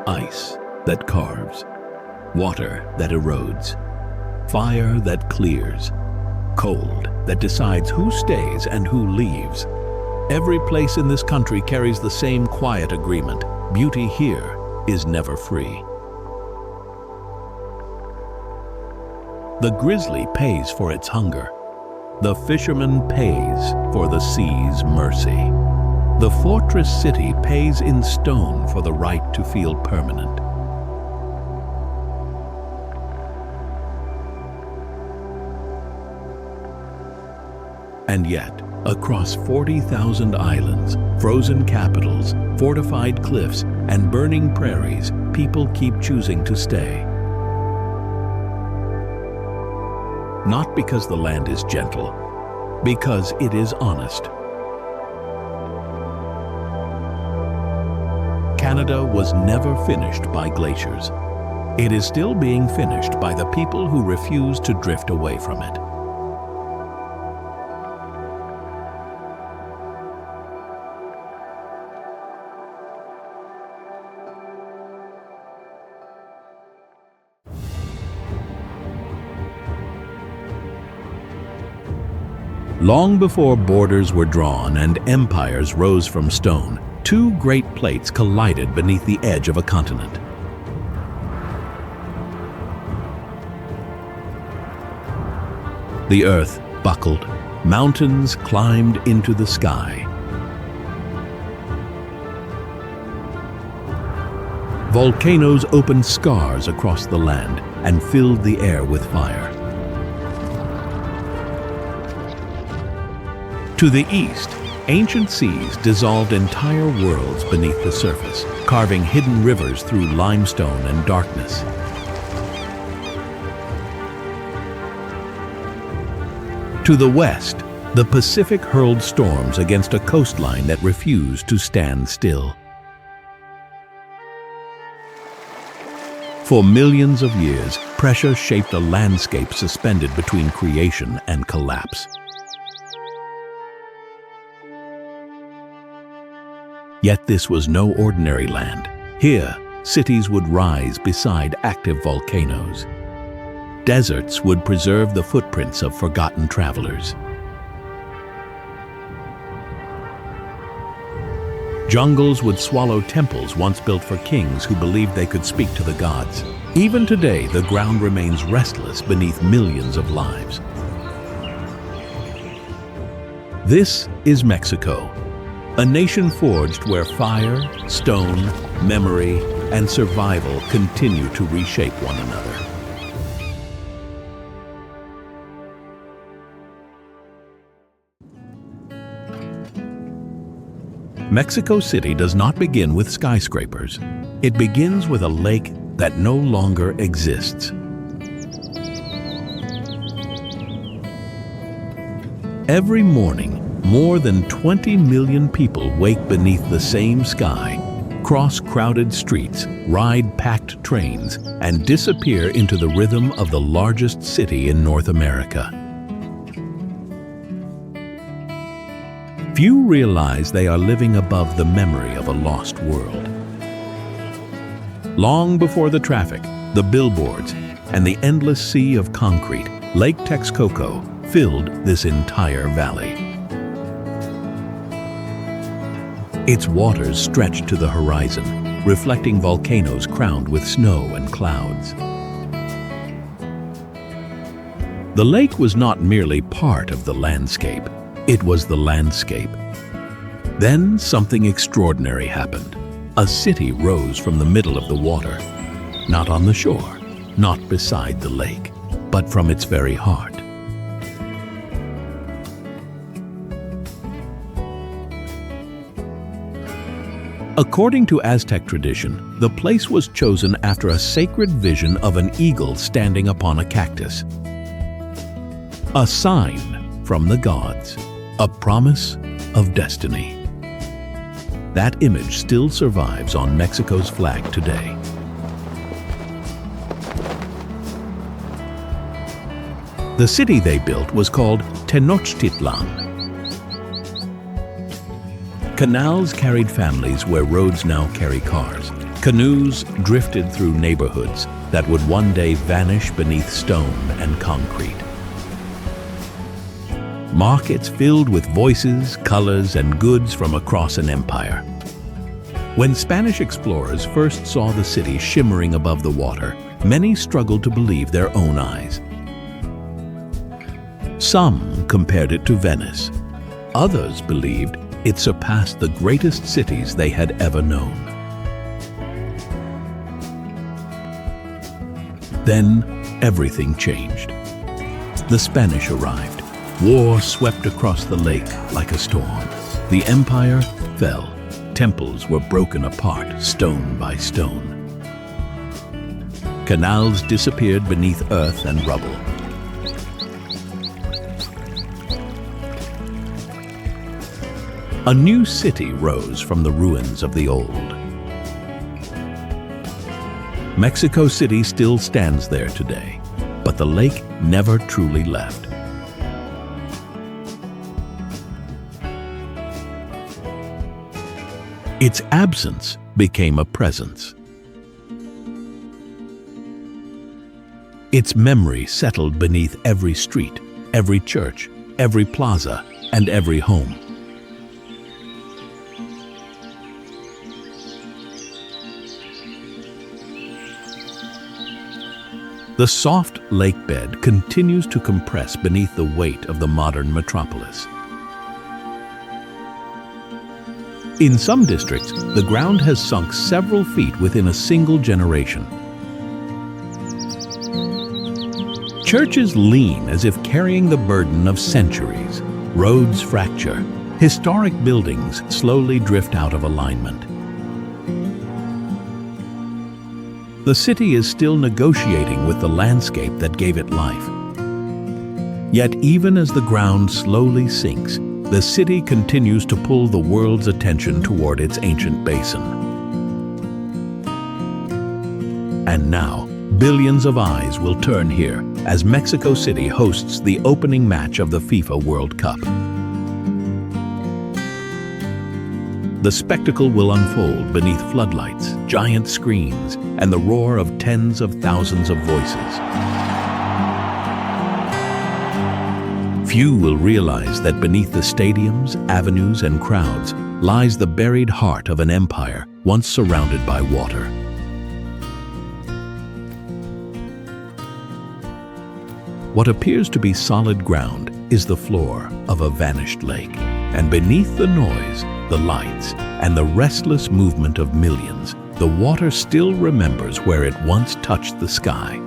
Ice that carves, water that erodes, fire that clears, cold that decides who stays and who leaves. Every place in this country carries the same quiet agreement: beauty here is never free. The grizzly pays for its hunger. The fisherman pays for the sea's mercy. The fortress city pays in stone for the right to feel permanent. And yet, across 40,000 islands, frozen capitals, fortified cliffs, and burning prairies, people keep choosing to stay. Not because the land is gentle, because it is honest. Canada was never finished by glaciers. It is still being finished by the people who refuse to drift away from it. Long before borders were drawn and empires rose from stone, two great plates collided beneath the edge of a continent. The earth buckled, mountains climbed into the sky. Volcanoes opened scars across the land and filled the air with fire. To the east, ancient seas dissolved entire worlds beneath the surface, carving hidden rivers through limestone and darkness. To the west, the Pacific hurled storms against a coastline that refused to stand still. For millions of years, pressure shaped a landscape suspended between creation and collapse. Yet this was no ordinary land. Here, cities would rise beside active volcanoes. Deserts would preserve the footprints of forgotten travelers. Jungles would swallow temples once built for kings who believed they could speak to the gods. Even today, the ground remains restless beneath millions of lives. This is Mexico. A nation forged where fire, stone, memory, and survival continue to reshape one another. Mexico City does not begin with skyscrapers. It begins with a lake that no longer exists. Every morning, more than 20 million people wake beneath the same sky, cross crowded streets, ride packed trains, and disappear into the rhythm of the largest city in North America. Few realize they are living above the memory of a lost world. Long before the traffic, the billboards, and the endless sea of concrete, Lake Texcoco filled this entire valley. Its waters stretched to the horizon, reflecting volcanoes crowned with snow and clouds. The lake was not merely part of the landscape, it was the landscape. Then something extraordinary happened. A city rose from the middle of the water, not on the shore, not beside the lake, but from its very heart. According to Aztec tradition, the place was chosen after a sacred vision of an eagle standing upon a cactus. A sign from the gods, a promise of destiny. That image still survives on Mexico's flag today. The city they built was called Tenochtitlan. Canals carried families where roads now carry cars. Canoes drifted through neighborhoods that would one day vanish beneath stone and concrete. markets filled with voices, colors, and goods from across an empire. When Spanish explorers first saw the city shimmering above the water, many struggled to believe their own eyes. Some compared it to Venice. Others believed it surpassed the greatest cities they had ever known. Then, everything changed. The Spanish arrived. War swept across the lake like a storm. The empire fell. Temples were broken apart, stone by stone. Canals disappeared beneath earth and rubble. A new city rose from the ruins of the old. Mexico City still stands there today, but the lake never truly left. Its absence became a presence. Its memory settled beneath every street, every church, every plaza, and every home. The soft lake bed continues to compress beneath the weight of the modern metropolis. In some districts, the ground has sunk several feet within a single generation. Churches lean as if carrying the burden of centuries. Roads fracture. Historic buildings slowly drift out of alignment. The city is still negotiating with the landscape that gave it life. Yet even as the ground slowly sinks, the city continues to pull the world's attention toward its ancient basin. And now, billions of eyes will turn here as Mexico City hosts the opening match of the FIFA World Cup. The spectacle will unfold beneath floodlights, giant screens, and the roar of tens of thousands of voices. Few will realize that beneath the stadiums, avenues, and crowds lies the buried heart of an empire once surrounded by water. What appears to be solid ground is the floor of a vanished lake, and beneath the noise, the lights, and the restless movement of millions, the water still remembers where it once touched the sky.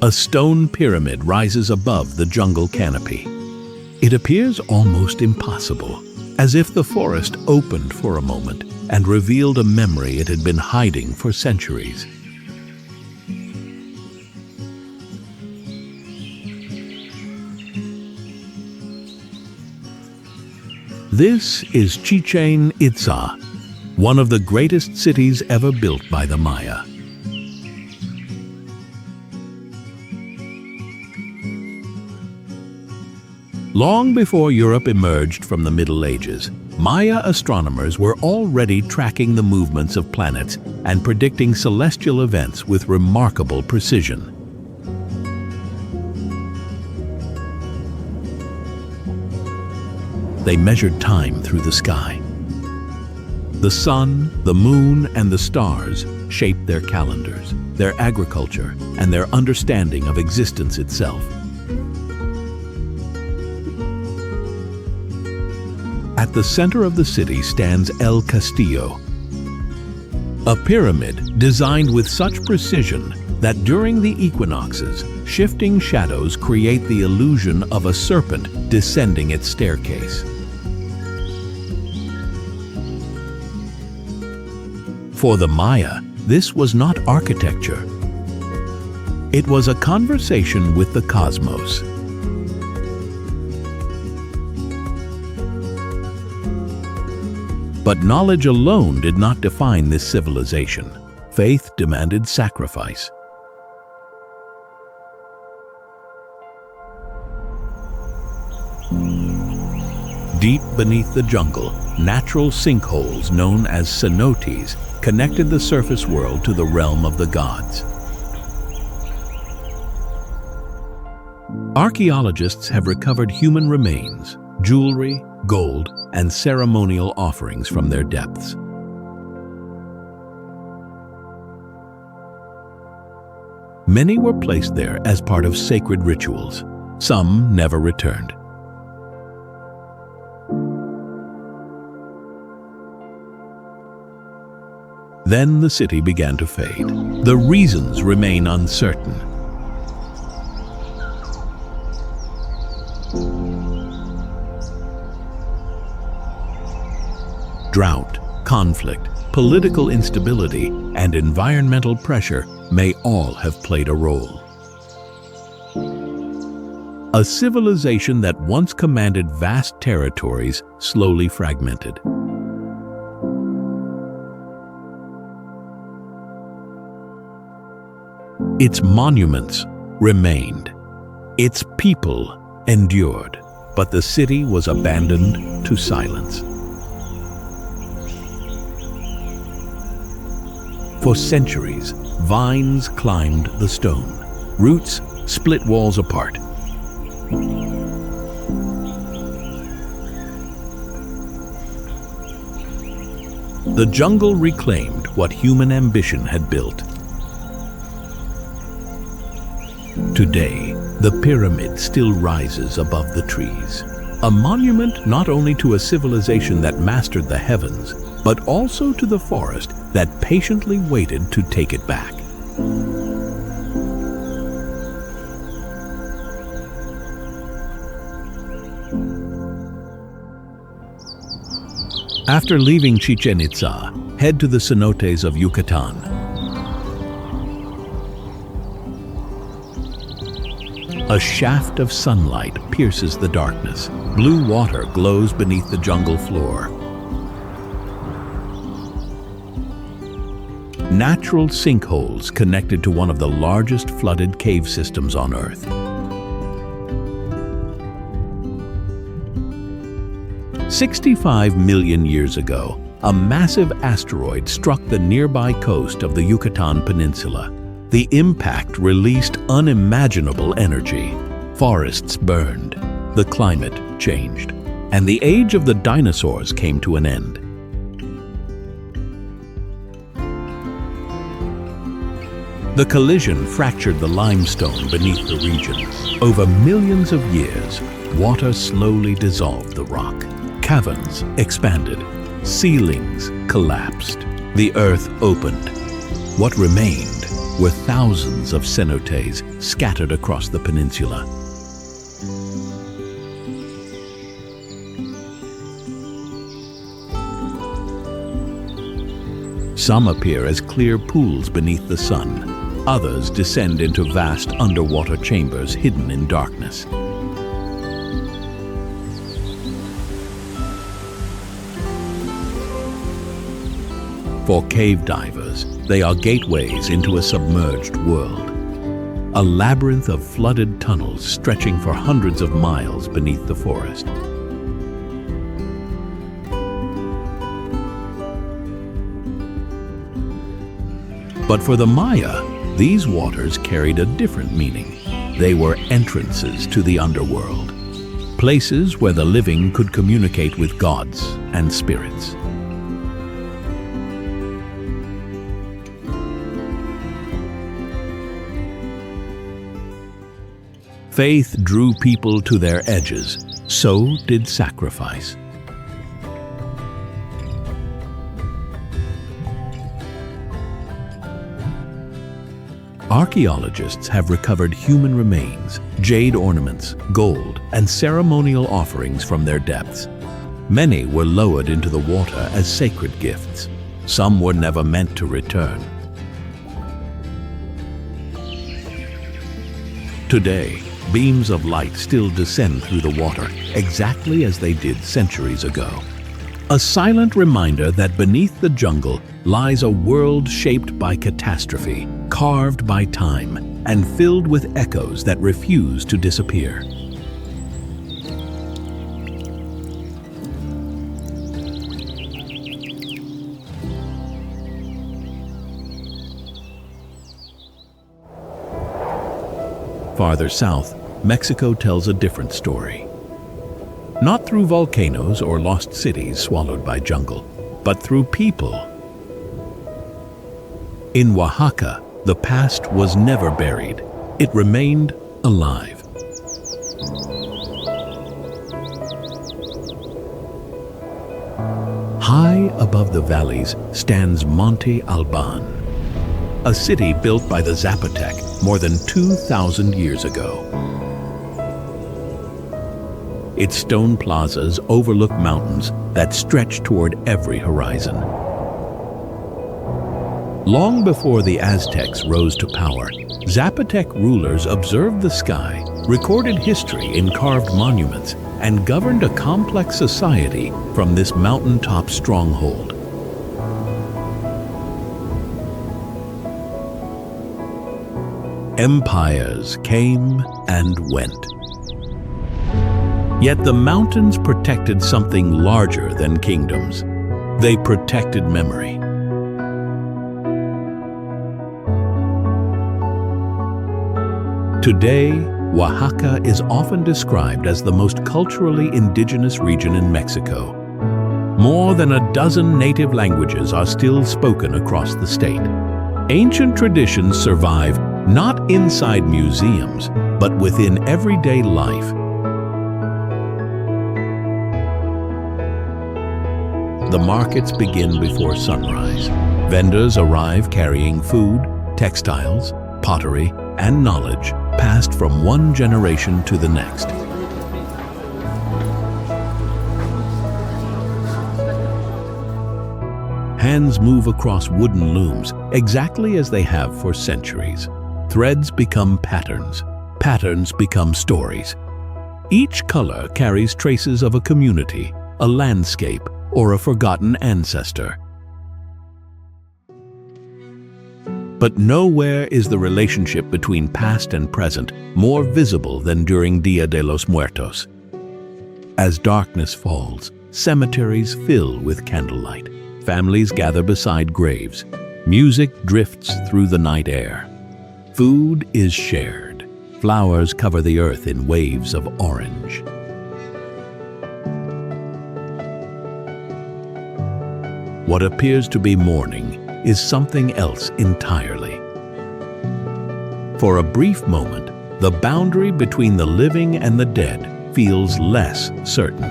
A stone pyramid rises above the jungle canopy. It appears almost impossible, as if the forest opened for a moment and revealed a memory it had been hiding for centuries. This is Chichén Itzá, one of the greatest cities ever built by the Maya. Long before Europe emerged from the Middle Ages, Maya astronomers were already tracking the movements of planets and predicting celestial events with remarkable precision. They measured time through the sky. The sun, the moon, and the stars shaped their calendars, their agriculture, and their understanding of existence itself. At the center of the city stands El Castillo, a pyramid designed with such precision that during the equinoxes, shifting shadows create the illusion of a serpent descending its staircase. For the Maya, this was not architecture. It was a conversation with the cosmos. But knowledge alone did not define this civilization. Faith demanded sacrifice. Deep beneath the jungle, natural sinkholes known as cenotes connected the surface world to the realm of the gods. Archaeologists have recovered human remains, jewelry, gold, and ceremonial offerings from their depths. Many were placed there as part of sacred rituals. Some never returned. Then the city began to fade. The reasons remain uncertain. Drought, conflict, political instability, and environmental pressure may all have played a role. A civilization that once commanded vast territories slowly fragmented. Its monuments remained. Its people endured, but the city was abandoned to silence. For centuries, vines climbed the stone. Roots split walls apart. The jungle reclaimed what human ambition had built. Today, the pyramid still rises above the trees. A monument not only to a civilization that mastered the heavens, but also to the forest that patiently waited to take it back. After leaving Chichen Itza, head to the cenotes of Yucatan. A shaft of sunlight pierces the darkness. Blue water glows beneath the jungle floor. Natural sinkholes connected to one of the largest flooded cave systems on Earth. 65 million years ago, a massive asteroid struck the nearby coast of the Yucatan Peninsula. The impact released unimaginable energy. Forests burned, the climate changed, and the age of the dinosaurs came to an end. The collision fractured the limestone beneath the region. Over millions of years, water slowly dissolved the rock. Caverns expanded. Ceilings collapsed. The earth opened. What remained were thousands of cenotes scattered across the peninsula. Some appear as clear pools beneath the sun. Others descend into vast underwater chambers hidden in darkness. For cave divers, they are gateways into a submerged world. A labyrinth of flooded tunnels stretching for hundreds of miles beneath the forest. But for the Maya, these waters carried a different meaning. They were entrances to the underworld, places where the living could communicate with gods and spirits. Faith drew people to their edges, so did sacrifice. Archaeologists have recovered human remains, jade ornaments, gold, and ceremonial offerings from their depths. Many were lowered into the water as sacred gifts. Some were never meant to return. Today, beams of light still descend through the water, exactly as they did centuries ago. A silent reminder that beneath the jungle lies a world shaped by catastrophe, carved by time, and filled with echoes that refuse to disappear. Farther south, Mexico tells a different story. Not through volcanoes or lost cities swallowed by jungle, but through people. In Oaxaca, the past was never buried. It remained alive. High above the valleys stands Monte Alban, a city built by the Zapotec more than 2,000 years ago. Its stone plazas overlook mountains that stretch toward every horizon. Long before the Aztecs rose to power, Zapotec rulers observed the sky, recorded history in carved monuments, and governed a complex society from this mountaintop stronghold. Empires came and went. Yet the mountains protected something larger than kingdoms. They protected memory. Today, Oaxaca is often described as the most culturally indigenous region in Mexico. More than a dozen native languages are still spoken across the state. Ancient traditions survive not inside museums, but within everyday life. The markets begin before sunrise. Vendors arrive carrying food, textiles, pottery, and knowledge passed from one generation to the next. Hands move across wooden looms exactly as they have for centuries. Threads become patterns. Patterns become stories. Each color carries traces of a community, a landscape, or a forgotten ancestor. But nowhere is the relationship between past and present more visible than during Dia de los Muertos. As darkness falls, cemeteries fill with candlelight. Families gather beside graves. Music drifts through the night air. Food is shared. Flowers cover the earth in waves of orange. What appears to be mourning is something else entirely. For a brief moment, the boundary between the living and the dead feels less certain.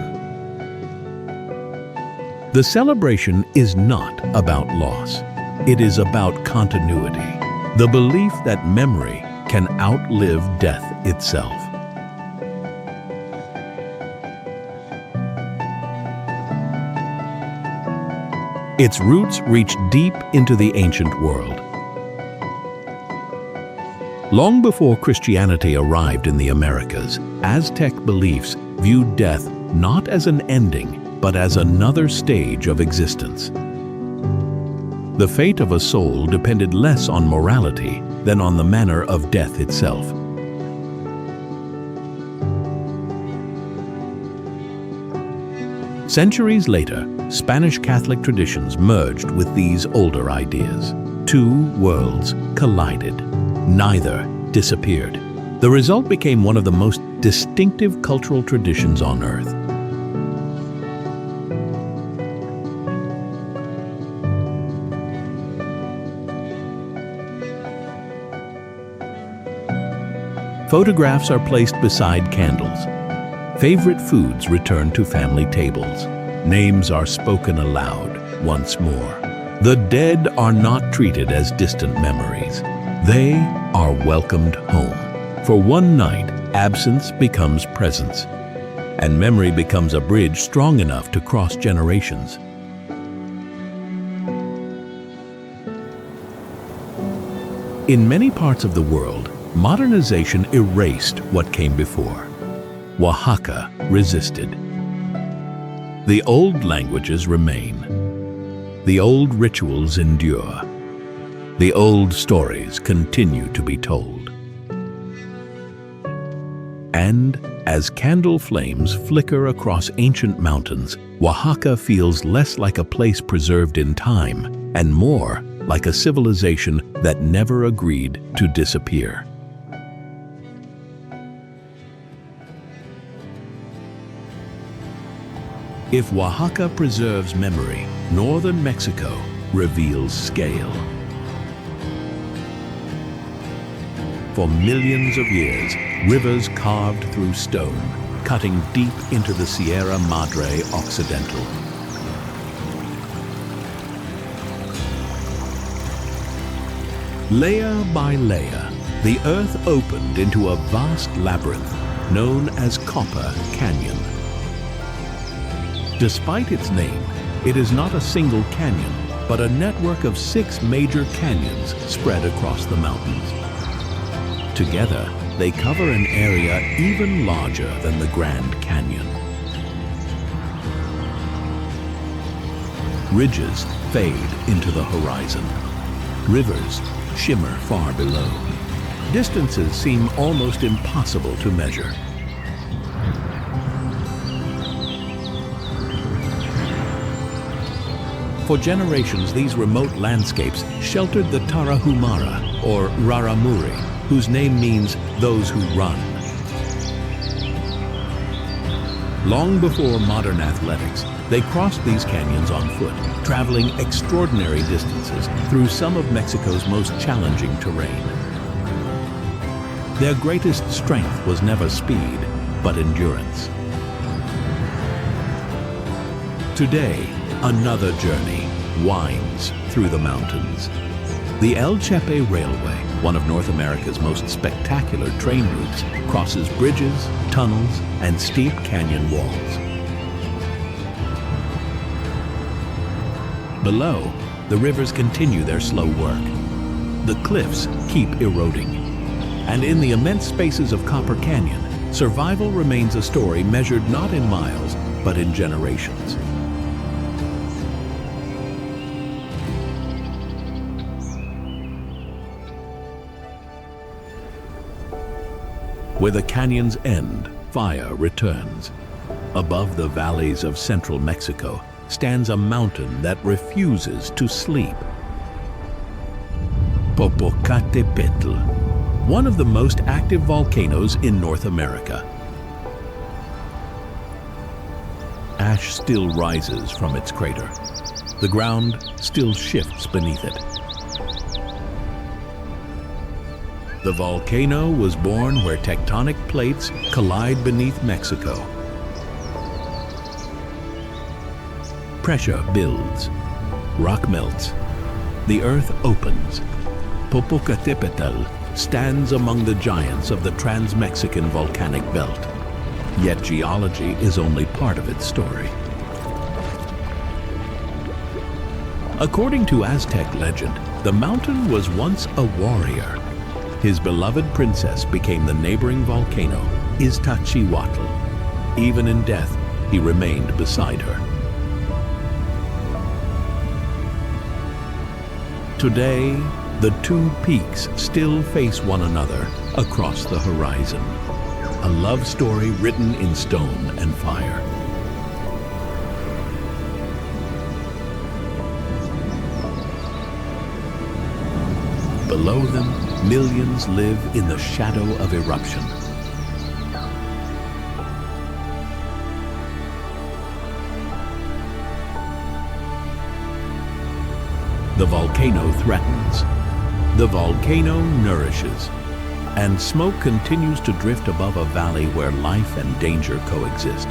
The celebration is not about loss. It is about continuity, the belief that memory can outlive death itself. Its roots reach deep into the ancient world. Long before Christianity arrived in the Americas, Aztec beliefs viewed death not as an ending, but as another stage of existence. The fate of a soul depended less on morality than on the manner of death itself. Centuries later, Spanish Catholic traditions merged with these older ideas. Two worlds collided. Neither disappeared. The result became one of the most distinctive cultural traditions on Earth. Photographs are placed beside candles. Favorite foods return to family tables. Names are spoken aloud once more. The dead are not treated as distant memories. They are welcomed home. For one night, absence becomes presence, and memory becomes a bridge strong enough to cross generations. In many parts of the world, modernization erased what came before. Oaxaca resisted. The old languages remain. The old rituals endure. The old stories continue to be told. And as candle flames flicker across ancient mountains, Oaxaca feels less like a place preserved in time and more like a civilization that never agreed to disappear. If Oaxaca preserves memory, northern Mexico reveals scale. For millions of years, rivers carved through stone, cutting deep into the Sierra Madre Occidental. Layer by layer, the earth opened into a vast labyrinth known as Copper Canyon. Despite its name, it is not a single canyon, but a network of 6 major canyons spread across the mountains. Together, they cover an area even larger than the Grand Canyon. Ridges fade into the horizon. Rivers shimmer far below. Distances seem almost impossible to measure. For generations, these remote landscapes sheltered the Tarahumara, or Raramuri, whose name means those who run. Long before modern athletics, they crossed these canyons on foot, traveling extraordinary distances through some of Mexico's most challenging terrain. Their greatest strength was never speed, but endurance. Today, another journey winds through the mountains. The El Chepe Railway, one of North America's most spectacular train routes, crosses bridges, tunnels, and steep canyon walls. Below, the rivers continue their slow work. The cliffs keep eroding. And in the immense spaces of Copper Canyon, survival remains a story measured not in miles, but in generations. Where the canyons end, fire returns. Above the valleys of central Mexico stands a mountain that refuses to sleep. Popocatépetl, one of the most active volcanoes in North America. Ash still rises from its crater. The ground still shifts beneath it. The volcano was born where tectonic plates collide beneath Mexico. Pressure builds. Rock melts. The earth opens. Popocatépetl stands among the giants of the Trans-Mexican volcanic belt. Yet geology is only part of its story. According to Aztec legend, the mountain was once a warrior. His beloved princess became the neighboring volcano, Iztaccíhuatl. Even in death, he remained beside her. Today, the 2 peaks still face one another across the horizon. A love story written in stone and fire. Below them, millions live in the shadow of eruption. The volcano threatens. The volcano nourishes. And smoke continues to drift above a valley where life and danger coexist.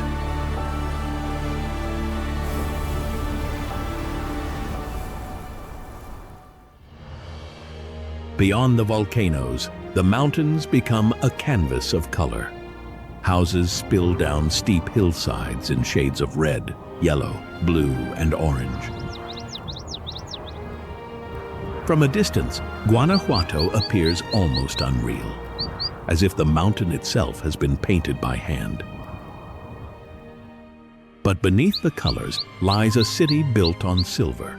Beyond the volcanoes, the mountains become a canvas of color. Houses spill down steep hillsides in shades of red, yellow, blue, and orange. From a distance, Guanajuato appears almost unreal, as if the mountain itself has been painted by hand. But beneath the colors lies a city built on silver.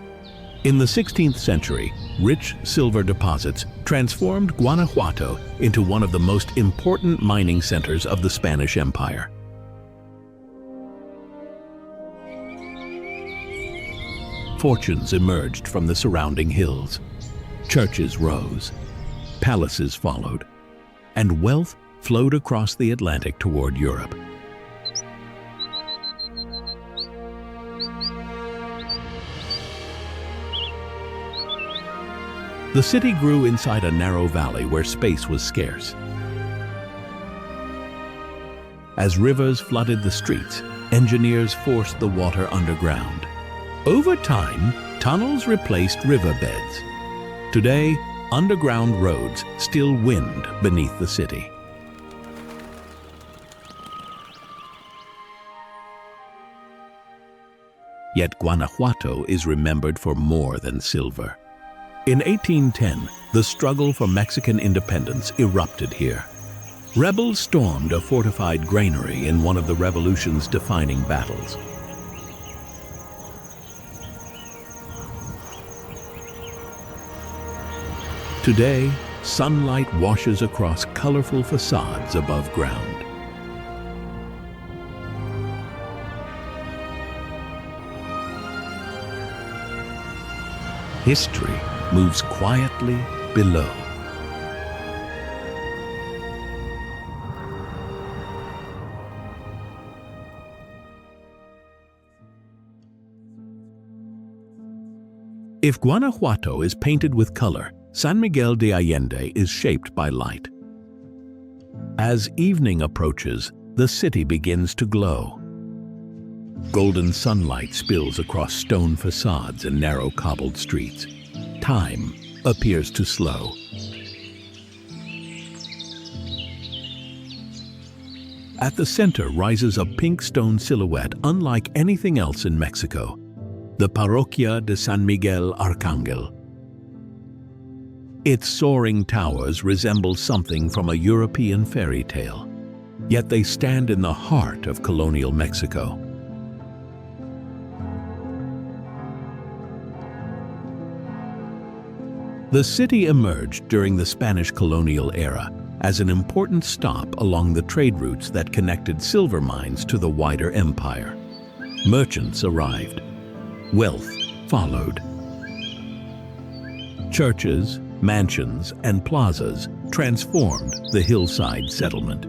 In the 16th century, rich silver deposits transformed Guanajuato into one of the most important mining centers of the Spanish Empire. Fortunes emerged from the surrounding hills. Churches rose, palaces followed, and wealth flowed across the Atlantic toward Europe. The city grew inside a narrow valley where space was scarce. As rivers flooded the streets, engineers forced the water underground. Over time, tunnels replaced riverbeds. Today, underground roads still wind beneath the city. Yet Guanajuato is remembered for more than silver. In 1810, the struggle for Mexican independence erupted here. Rebels stormed a fortified granary in one of the revolution's defining battles. Today, sunlight washes across colorful facades above ground. History moves quietly below. If Guanajuato is painted with color, San Miguel de Allende is shaped by light. As evening approaches, the city begins to glow. Golden sunlight spills across stone facades and narrow cobbled streets. Time appears to slow. At the center rises a pink stone silhouette unlike anything else in Mexico, the Parroquia de San Miguel Arcangel. Its soaring towers resemble something from a European fairy tale, yet they stand in the heart of colonial Mexico. The city emerged during the Spanish colonial era as an important stop along the trade routes that connected silver mines to the wider empire. Merchants arrived. Wealth followed. Churches, mansions, and plazas transformed the hillside settlement.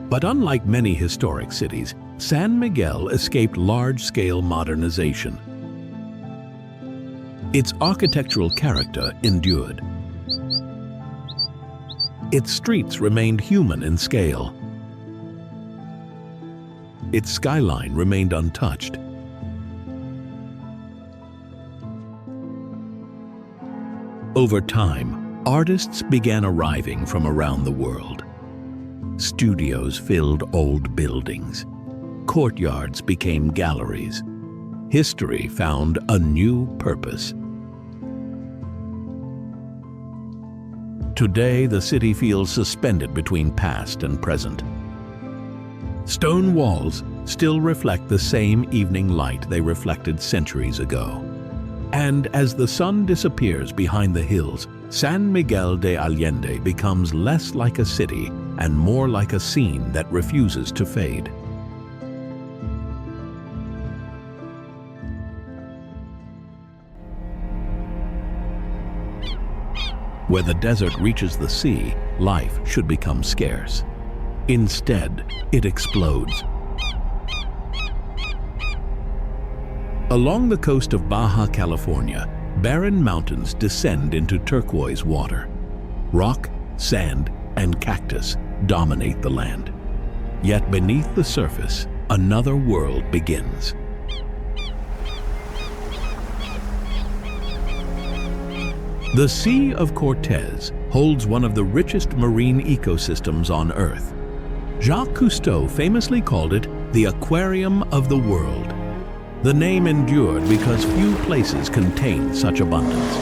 But unlike many historic cities, San Miguel escaped large-scale modernization. Its architectural character endured. Its streets remained human in scale. Its skyline remained untouched. Over time, artists began arriving from around the world. Studios filled old buildings. Courtyards became galleries. History found a new purpose. Today, the city feels suspended between past and present. Stone walls still reflect the same evening light they reflected centuries ago. And as the sun disappears behind the hills, San Miguel de Allende becomes less like a city and more like a scene that refuses to fade. Where the desert reaches the sea, life should become scarce. Instead, it explodes. Along the coast of Baja California, barren mountains descend into turquoise water. Rock, sand, and cactus dominate the land. Yet beneath the surface, another world begins. The Sea of Cortez holds one of the richest marine ecosystems on Earth. Jacques Cousteau famously called it the aquarium of the world. The name endured because few places contain such abundance.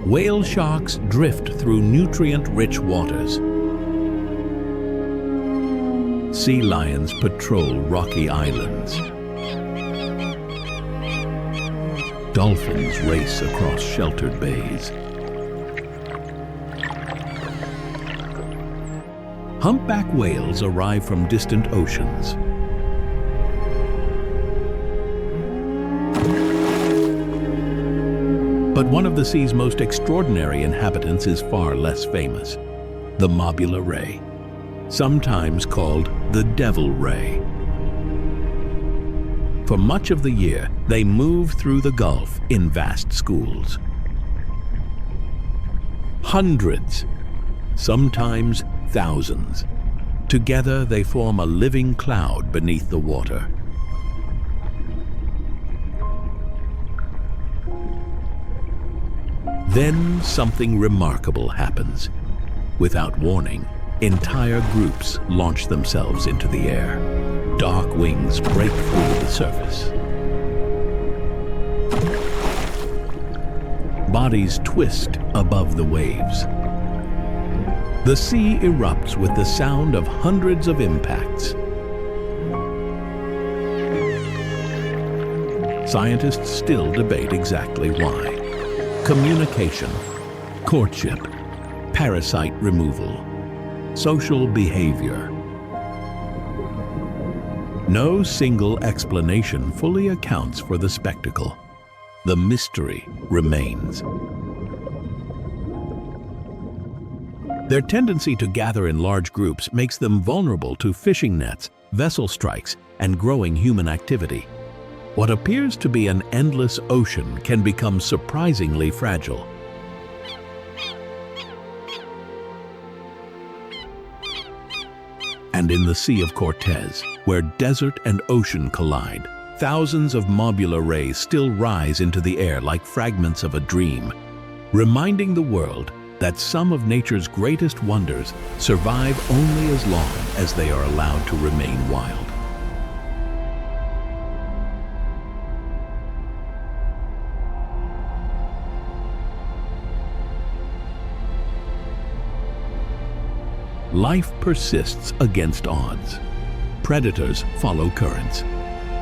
Whale sharks drift through nutrient-rich waters. Sea lions patrol rocky islands. Dolphins race across sheltered bays. Humpback whales arrive from distant oceans. But one of the sea's most extraordinary inhabitants is far less famous, the mobula ray. sometimes called the devil ray. For much of the year, they move through the Gulf in vast schools. Hundreds, sometimes thousands. Together they form a living cloud beneath the water. Then something remarkable happens. Without warning, entire groups launch themselves into the air. Dark wings break through the surface. Bodies twist above the waves. The sea erupts with the sound of hundreds of impacts. Scientists still debate exactly why. Communication, courtship, parasite removal, social behavior. No single explanation fully accounts for the spectacle. The mystery remains. Their tendency to gather in large groups makes them vulnerable to fishing nets, vessel strikes, and growing human activity. What appears to be an endless ocean can become surprisingly fragile. And in the Sea of Cortez, where desert and ocean collide, thousands of mobula rays still rise into the air like fragments of a dream, reminding the world that some of nature's greatest wonders survive only as long as they are allowed to remain wild. Life persists against odds. Predators follow currents.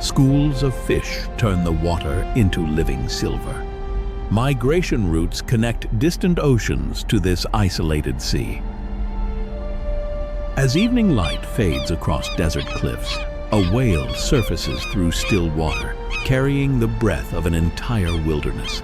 Schools of fish turn the water into living silver. Migration routes connect distant oceans to this isolated sea. As evening light fades across desert cliffs, a whale surfaces through still water, carrying the breath of an entire wilderness.